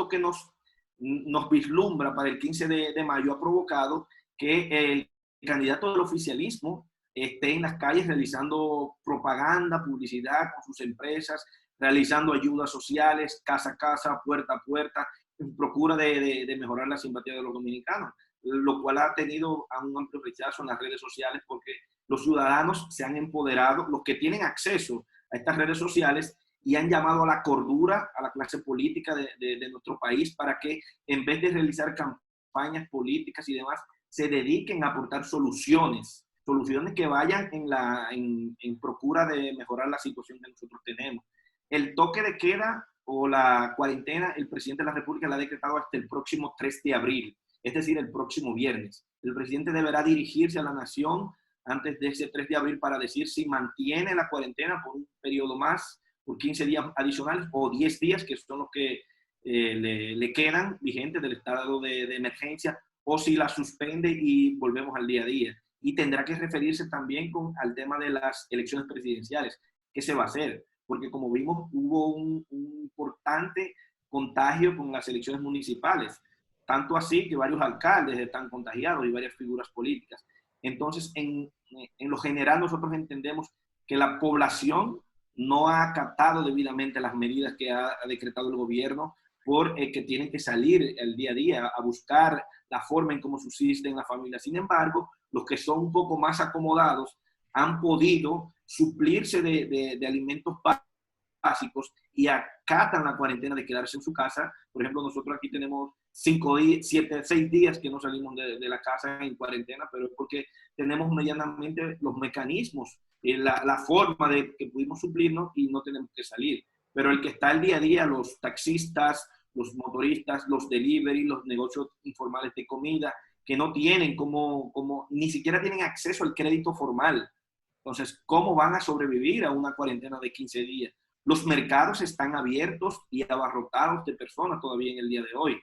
que nos vislumbra para el 15 de mayo ha provocado que el candidato del oficialismo esté en las calles realizando propaganda, publicidad con sus empresas, realizando ayudas sociales, casa a casa, puerta a puerta, en procura de mejorar la simpatía de los dominicanos, lo cual ha tenido un amplio rechazo en las redes sociales porque los ciudadanos se han empoderado, los que tienen acceso a estas redes sociales, y han llamado a la cordura a la clase política de nuestro país para que en vez de realizar campañas políticas y demás, se dediquen a aportar soluciones que vayan en procura de mejorar la situación que nosotros tenemos. El toque de queda o la cuarentena, el presidente de la República la ha decretado hasta el próximo 3 de abril, es decir, el próximo viernes. El presidente deberá dirigirse a la nación antes de ese 3 de abril para decir si mantiene la cuarentena por un periodo más, por 15 días adicionales o 10 días, que son los que le quedan vigentes del estado de emergencia, o si la suspende y volvemos al día a día. Y tendrá que referirse también al tema de las elecciones presidenciales. ¿Qué se va a hacer? Porque como vimos, hubo un importante contagio con las elecciones municipales. Tanto así que varios alcaldes están contagiados y varias figuras políticas. Entonces, en lo general, nosotros entendemos que la población no ha acatado debidamente las medidas que ha decretado el gobierno, que tienen que salir el día a día a buscar la forma en cómo subsisten las familias. Sin embargo, los que son un poco más acomodados han podido suplirse de alimentos básicos y acatan la cuarentena de quedarse en su casa. Por ejemplo, nosotros aquí tenemos 6 días que no salimos de la casa en cuarentena, pero es porque tenemos medianamente los mecanismos, la forma de que pudimos suplirnos y no tenemos que salir. Pero el que está el día a día, los taxistas, los motoristas, los delivery, los negocios informales de comida, que no tienen ni siquiera tienen acceso al crédito formal. Entonces, ¿cómo van a sobrevivir a una cuarentena de 15 días? Los mercados están abiertos y abarrotados de personas todavía en el día de hoy.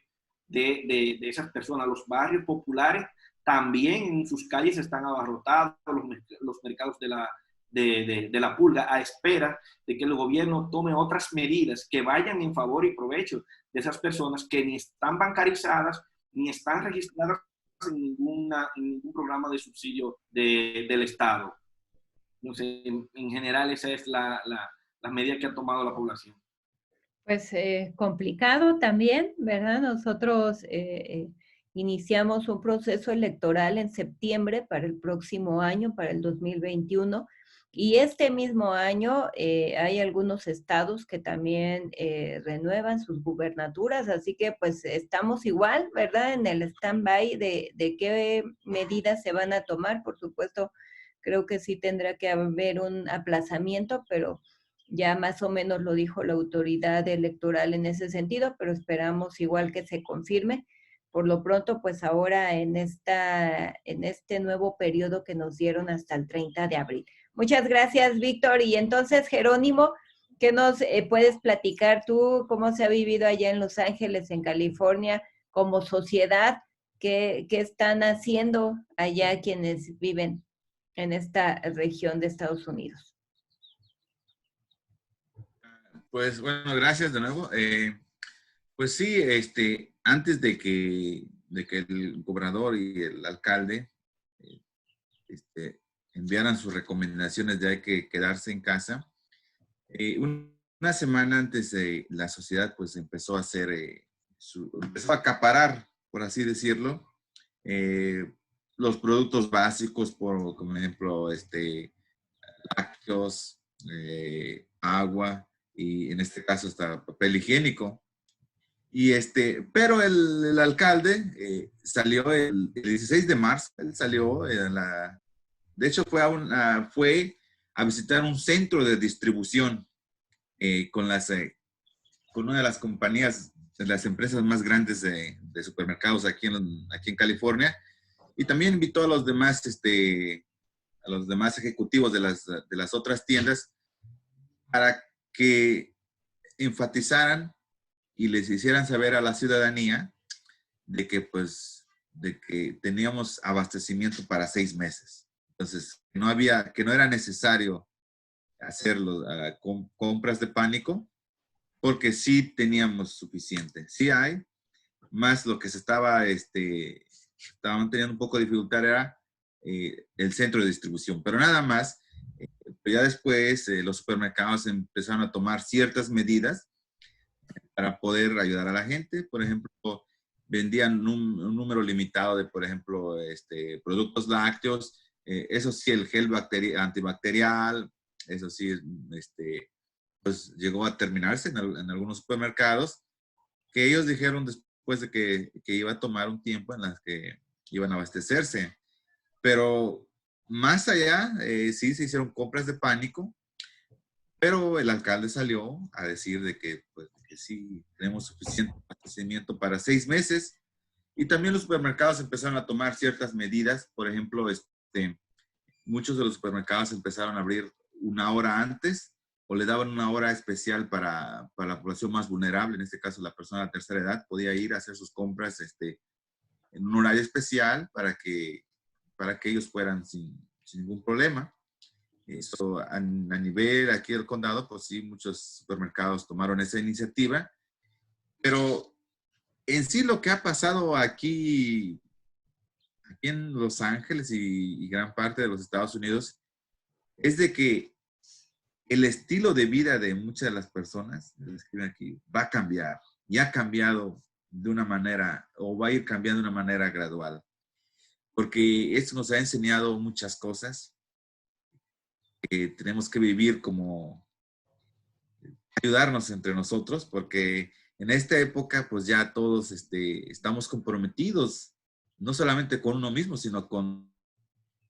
De esas personas, los barrios populares también en sus calles están abarrotados, los mercados de la pulga, a espera de que el gobierno tome otras medidas que vayan en favor y provecho de esas personas que ni están bancarizadas ni están registradas en ningún programa de subsidio del Estado. Entonces, en general, esa es la medida que ha tomado la población. Pues complicado también, ¿verdad? Nosotros iniciamos un proceso electoral en septiembre para el próximo año, para el 2021, y este mismo año hay algunos estados que también renuevan sus gubernaturas, así que pues estamos igual, ¿verdad? En el stand-by de qué medidas se van a tomar. Por supuesto, creo que sí tendrá que haber un aplazamiento, pero ya más o menos lo dijo la autoridad electoral en ese sentido, pero esperamos igual que se confirme. Por lo pronto, pues ahora en este nuevo periodo que nos dieron hasta el 30 de abril. Muchas gracias, Víctor. Y entonces, Jerónimo, ¿qué nos puedes platicar tú? ¿Cómo se ha vivido allá en Los Ángeles, en California, como sociedad? ¿Qué están haciendo allá quienes viven en esta región de Estados Unidos? Pues bueno, gracias de nuevo. Pues sí, antes de que el gobernador y el alcalde enviaran sus recomendaciones de hay que quedarse en casa, una semana antes la sociedad pues empezó a hacer, empezó a acaparar, por así decirlo, los productos básicos, como ejemplo, lácteos, agua, y en este caso hasta papel higiénico. Pero el alcalde salió el 16 de marzo, él salió, de hecho fue a visitar un centro de distribución con una de las compañías, de las empresas más grandes de supermercados aquí en California, y también invitó a los demás ejecutivos de las otras tiendas para que enfatizaran y les hicieran saber a la ciudadanía de que, pues, de que teníamos abastecimiento para 6 meses. Entonces, que no era necesario hacerlo, compras de pánico, porque sí teníamos suficiente. Sí hay, más lo que se estaban teniendo un poco de dificultad era el centro de distribución. Pero nada más, ya después los supermercados empezaron a tomar ciertas medidas para poder ayudar a la gente. Por ejemplo, vendían un número limitado de, por ejemplo, productos lácteos. Eso sí, el gel antibacterial, eso sí, pues llegó a terminarse en algunos supermercados, que ellos dijeron después de que iba a tomar un tiempo en las que iban a abastecerse. Pero más allá, sí se hicieron compras de pánico, pero el alcalde salió a decir de que, pues, que sí tenemos suficiente abastecimiento para 6 meses. Y también los supermercados empezaron a tomar ciertas medidas. Por ejemplo, muchos de los supermercados empezaron a abrir 1 hora antes o le daban 1 hora especial para la población más vulnerable. En este caso, la persona de la tercera edad podía ir a hacer sus compras en un horario especial para que ellos fueran sin ningún problema. Eso a nivel aquí del condado, pues sí, muchos supermercados tomaron esa iniciativa. Pero en sí lo que ha pasado aquí en Los Ángeles y gran parte de los Estados Unidos es de que el estilo de vida de muchas de las personas, lo escriben aquí, va a cambiar. Y ha cambiado de una manera, o va a ir cambiando de una manera gradual. Porque esto nos ha enseñado muchas cosas. Que tenemos que vivir como ayudarnos entre nosotros, porque en esta época pues ya todos estamos comprometidos, no solamente con uno mismo, sino con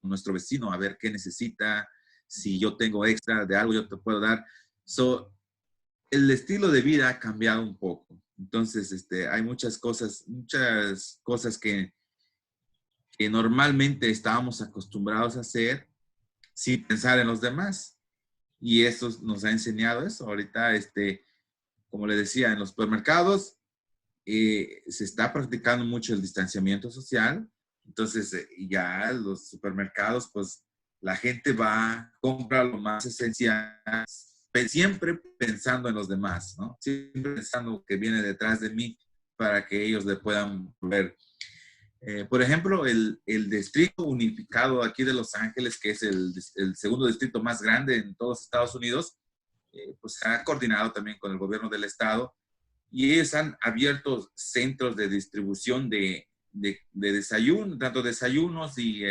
nuestro vecino, a ver qué necesita, si yo tengo extra de algo, yo te puedo dar. El estilo de vida ha cambiado un poco. Entonces, hay muchas cosas que normalmente estábamos acostumbrados a hacer sin pensar en los demás. Y esto nos ha enseñado eso. Ahorita, como le decía, en los supermercados se está practicando mucho el distanciamiento social. Entonces, ya los supermercados, pues la gente va, compra lo más esencial, siempre pensando en los demás, ¿no? Siempre pensando que viene detrás de mí para que ellos le puedan ver. Por ejemplo, el distrito unificado aquí de Los Ángeles, que es el segundo distrito más grande en todos Estados Unidos, pues se ha coordinado también con el gobierno del estado y ellos han abierto centros de distribución de desayuno, tanto desayunos y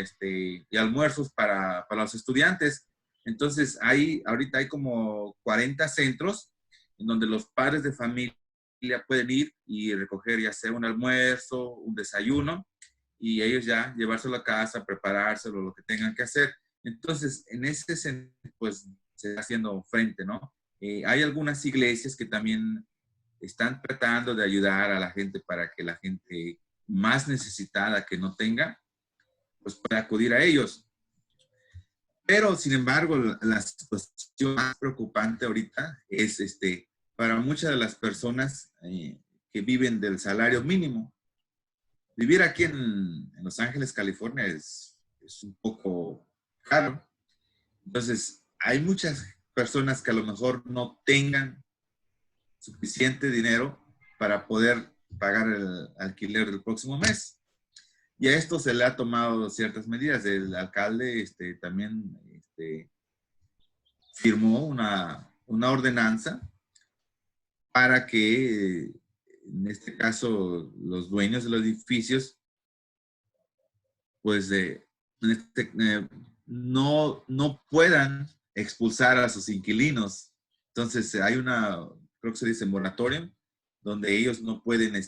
almuerzos para los estudiantes. Entonces, ahorita hay como 40 centros en donde los padres de familia pueden ir y recoger ya sea un almuerzo, un desayuno, y ellos ya llevárselo a casa, preparárselo, lo que tengan que hacer. Entonces, en ese sentido, pues, se está haciendo frente, ¿no? Hay algunas iglesias que también están tratando de ayudar a la gente para que la gente más necesitada que no tenga, pues pueda acudir a ellos. Pero, sin embargo, la situación más preocupante ahorita es para muchas de las personas que viven del salario mínimo. Vivir aquí en Los Ángeles, California es un poco caro. Entonces, hay muchas personas que a lo mejor no tengan suficiente dinero para poder pagar el alquiler del próximo mes. Y a esto se le ha tomado ciertas medidas. El alcalde también firmó una ordenanza para que, en este caso, los dueños de los edificios, pues, no puedan expulsar a sus inquilinos. Entonces, hay creo que se dice moratorium, donde ellos no pueden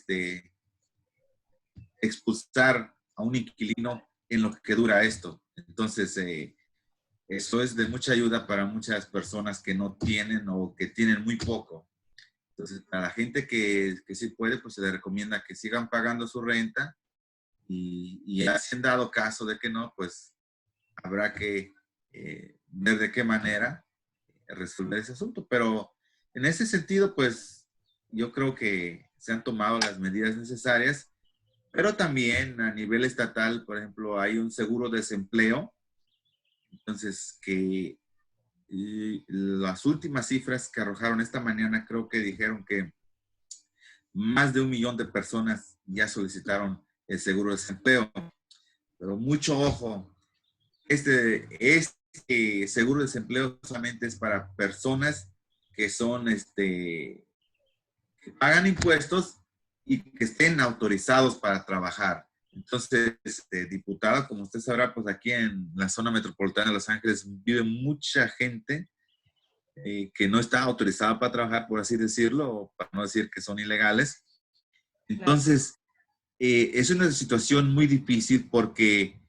expulsar a un inquilino en lo que dura esto. Entonces, eso es de mucha ayuda para muchas personas que no tienen o que tienen muy poco. Entonces, a la gente que sí puede, pues se le recomienda que sigan pagando su renta y ya si han dado caso de que no, pues habrá que ver de qué manera resolver ese asunto. Pero en ese sentido, pues yo creo que se han tomado las medidas necesarias, pero también a nivel estatal, por ejemplo, hay un seguro de desempleo. Entonces, que las últimas cifras que arrojaron esta mañana, creo que dijeron que más de 1 millón de personas ya solicitaron el seguro de desempleo. Pero mucho ojo, este seguro de desempleo solamente es para personas que son, que pagan impuestos y que estén autorizados para trabajar. Entonces, diputada, como usted sabrá, pues aquí en la zona metropolitana de Los Ángeles vive mucha gente que no está autorizada para trabajar, por así decirlo, o para no decir que son ilegales. Entonces, es una situación muy difícil porque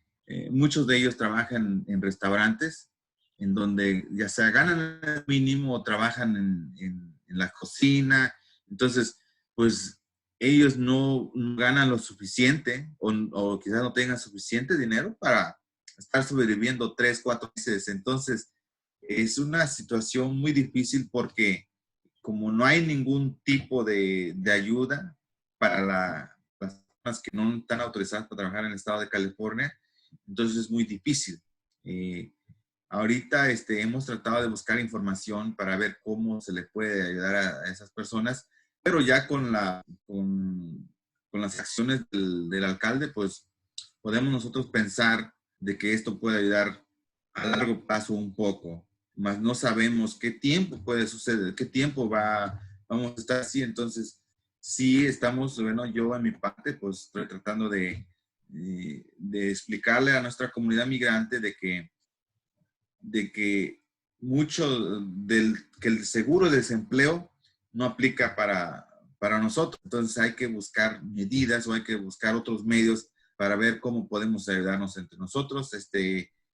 muchos de ellos trabajan en restaurantes, en donde ya sea ganan el mínimo o trabajan en la cocina. Entonces, pues ellos no ganan lo suficiente o quizás no tengan suficiente dinero para estar sobreviviendo 3, 4 meses. Entonces, es una situación muy difícil porque como no hay ningún tipo de ayuda para las personas que no están autorizadas para trabajar en el estado de California, entonces es muy difícil. Ahorita hemos tratado de buscar información para ver cómo se le puede ayudar a esas personas, pero ya con las acciones del alcalde, pues podemos nosotros pensar de que esto puede ayudar a largo plazo un poco, mas no sabemos qué tiempo puede suceder, qué tiempo vamos a estar así. Entonces, sí estamos, bueno, yo en mi parte, pues estoy tratando de explicarle a nuestra comunidad migrante de que que el seguro de desempleo no aplica para nosotros. Entonces hay que buscar medidas o hay que buscar otros medios para ver cómo podemos ayudarnos entre nosotros.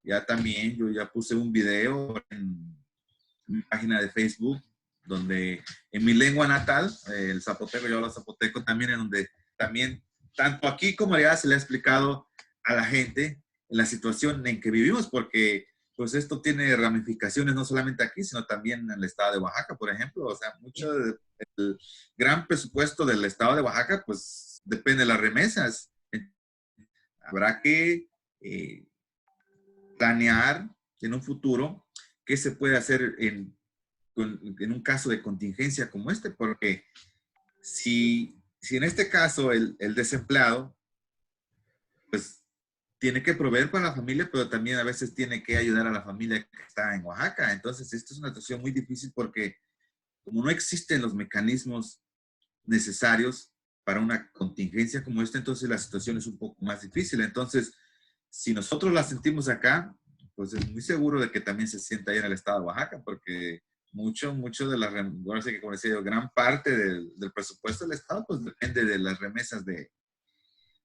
Ya también yo ya puse un video en mi página de Facebook donde en mi lengua natal, el zapoteco, yo hablo zapoteco también, en donde también, tanto aquí como allá, se le ha explicado a la gente en la situación en que vivimos, porque pues esto tiene ramificaciones no solamente aquí, sino también en el estado de Oaxaca, por ejemplo. O sea, mucho del gran presupuesto del estado de Oaxaca, pues depende de las remesas. Habrá que planear en un futuro qué se puede hacer en un caso de contingencia como este, porque si en este caso el desempleado, pues tiene que proveer para la familia, pero también a veces tiene que ayudar a la familia que está en Oaxaca. Entonces, esto es una situación muy difícil porque como no existen los mecanismos necesarios para una contingencia como esta, entonces la situación es un poco más difícil. Entonces, si nosotros la sentimos acá, pues es muy seguro de que también se sienta ahí en el estado de Oaxaca, porque mucho de la, ahora sí que como decía yo, gran parte del presupuesto del estado, pues depende de las remesas de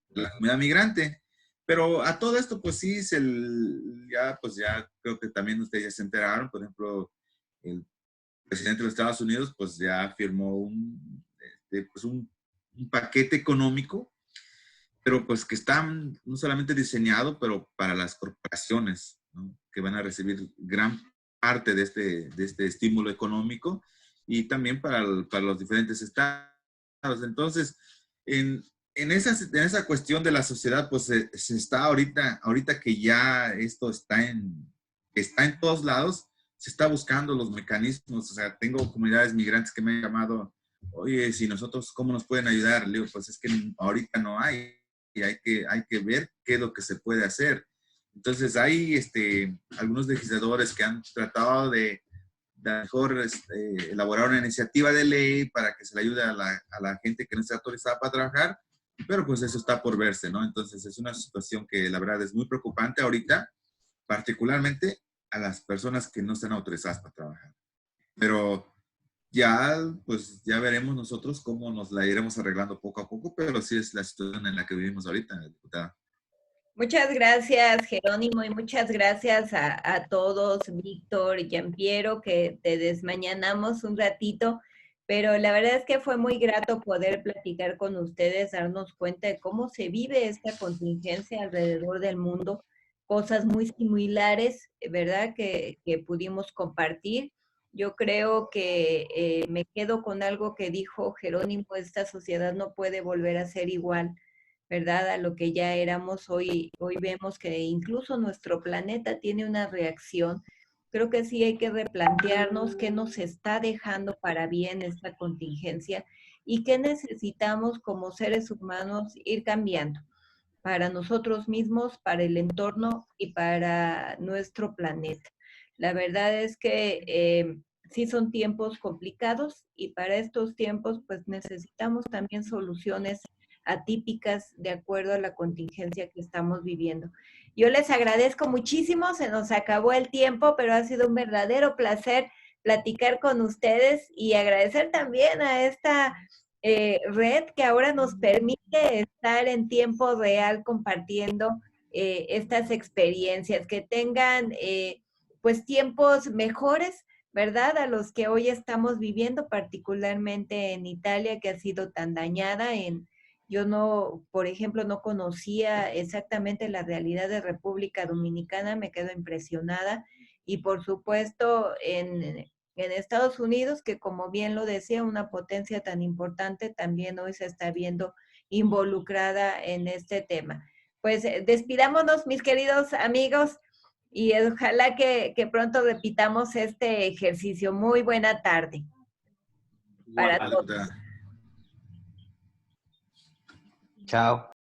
la comunidad migrante. Pero a todo esto, pues sí, pues ya creo que también ustedes ya se enteraron, por ejemplo, el presidente de los Estados Unidos, pues ya firmó un paquete económico, pero pues que está no solamente diseñado, pero para las corporaciones, ¿no? Que van a recibir gran parte de este estímulo económico y también para los diferentes estados. Entonces, en esa cuestión de la sociedad, pues se está ahorita que ya esto está en todos lados, se está buscando los mecanismos. O sea, tengo comunidades migrantes que me han llamado, oye, si nosotros, ¿cómo nos pueden ayudar? Le digo, pues es que ahorita no hay, y hay que ver qué es lo que se puede hacer. Entonces, hay algunos legisladores que han tratado de mejor elaborar una iniciativa de ley para que se le ayude a la gente que no está autorizada para trabajar, pero pues eso está por verse, ¿no? Entonces, es una situación que la verdad es muy preocupante ahorita, particularmente a las personas que no están autorizadas para trabajar. Pero ya, pues ya veremos nosotros cómo nos la iremos arreglando poco a poco, pero sí es la situación en la que vivimos ahorita, diputada. Muchas gracias, Jerónimo, y muchas gracias a todos, Víctor y Giampiero, que te desmañanamos un ratito, pero la verdad es que fue muy grato poder platicar con ustedes, darnos cuenta de cómo se vive esta contingencia alrededor del mundo, cosas muy similares, ¿verdad?, que pudimos compartir. Yo creo que me quedo con algo que dijo Jerónimo: esta sociedad no puede volver a ser igual, ¿verdad?, a lo que ya éramos. Hoy vemos que incluso nuestro planeta tiene una reacción. Creo que sí hay que replantearnos qué nos está dejando para bien esta contingencia y qué necesitamos como seres humanos ir cambiando para nosotros mismos, para el entorno y para nuestro planeta. La verdad es que sí son tiempos complicados y para estos tiempos pues necesitamos también soluciones atípicas de acuerdo a la contingencia que estamos viviendo. Yo les agradezco muchísimo, se nos acabó el tiempo, pero ha sido un verdadero placer platicar con ustedes y agradecer también a esta red que ahora nos permite estar en tiempo real compartiendo estas experiencias, que tengan pues tiempos mejores, ¿verdad?, a los que hoy estamos viviendo, particularmente en Italia, que ha sido tan dañada. Yo no, por ejemplo, no conocía exactamente la realidad de República Dominicana, me quedo impresionada. Y por supuesto en Estados Unidos, que como bien lo decía, una potencia tan importante, también hoy se está viendo involucrada en este tema. Pues despidámonos, mis queridos amigos, y ojalá que pronto repitamos este ejercicio. Muy buena tarde para todos. Chao.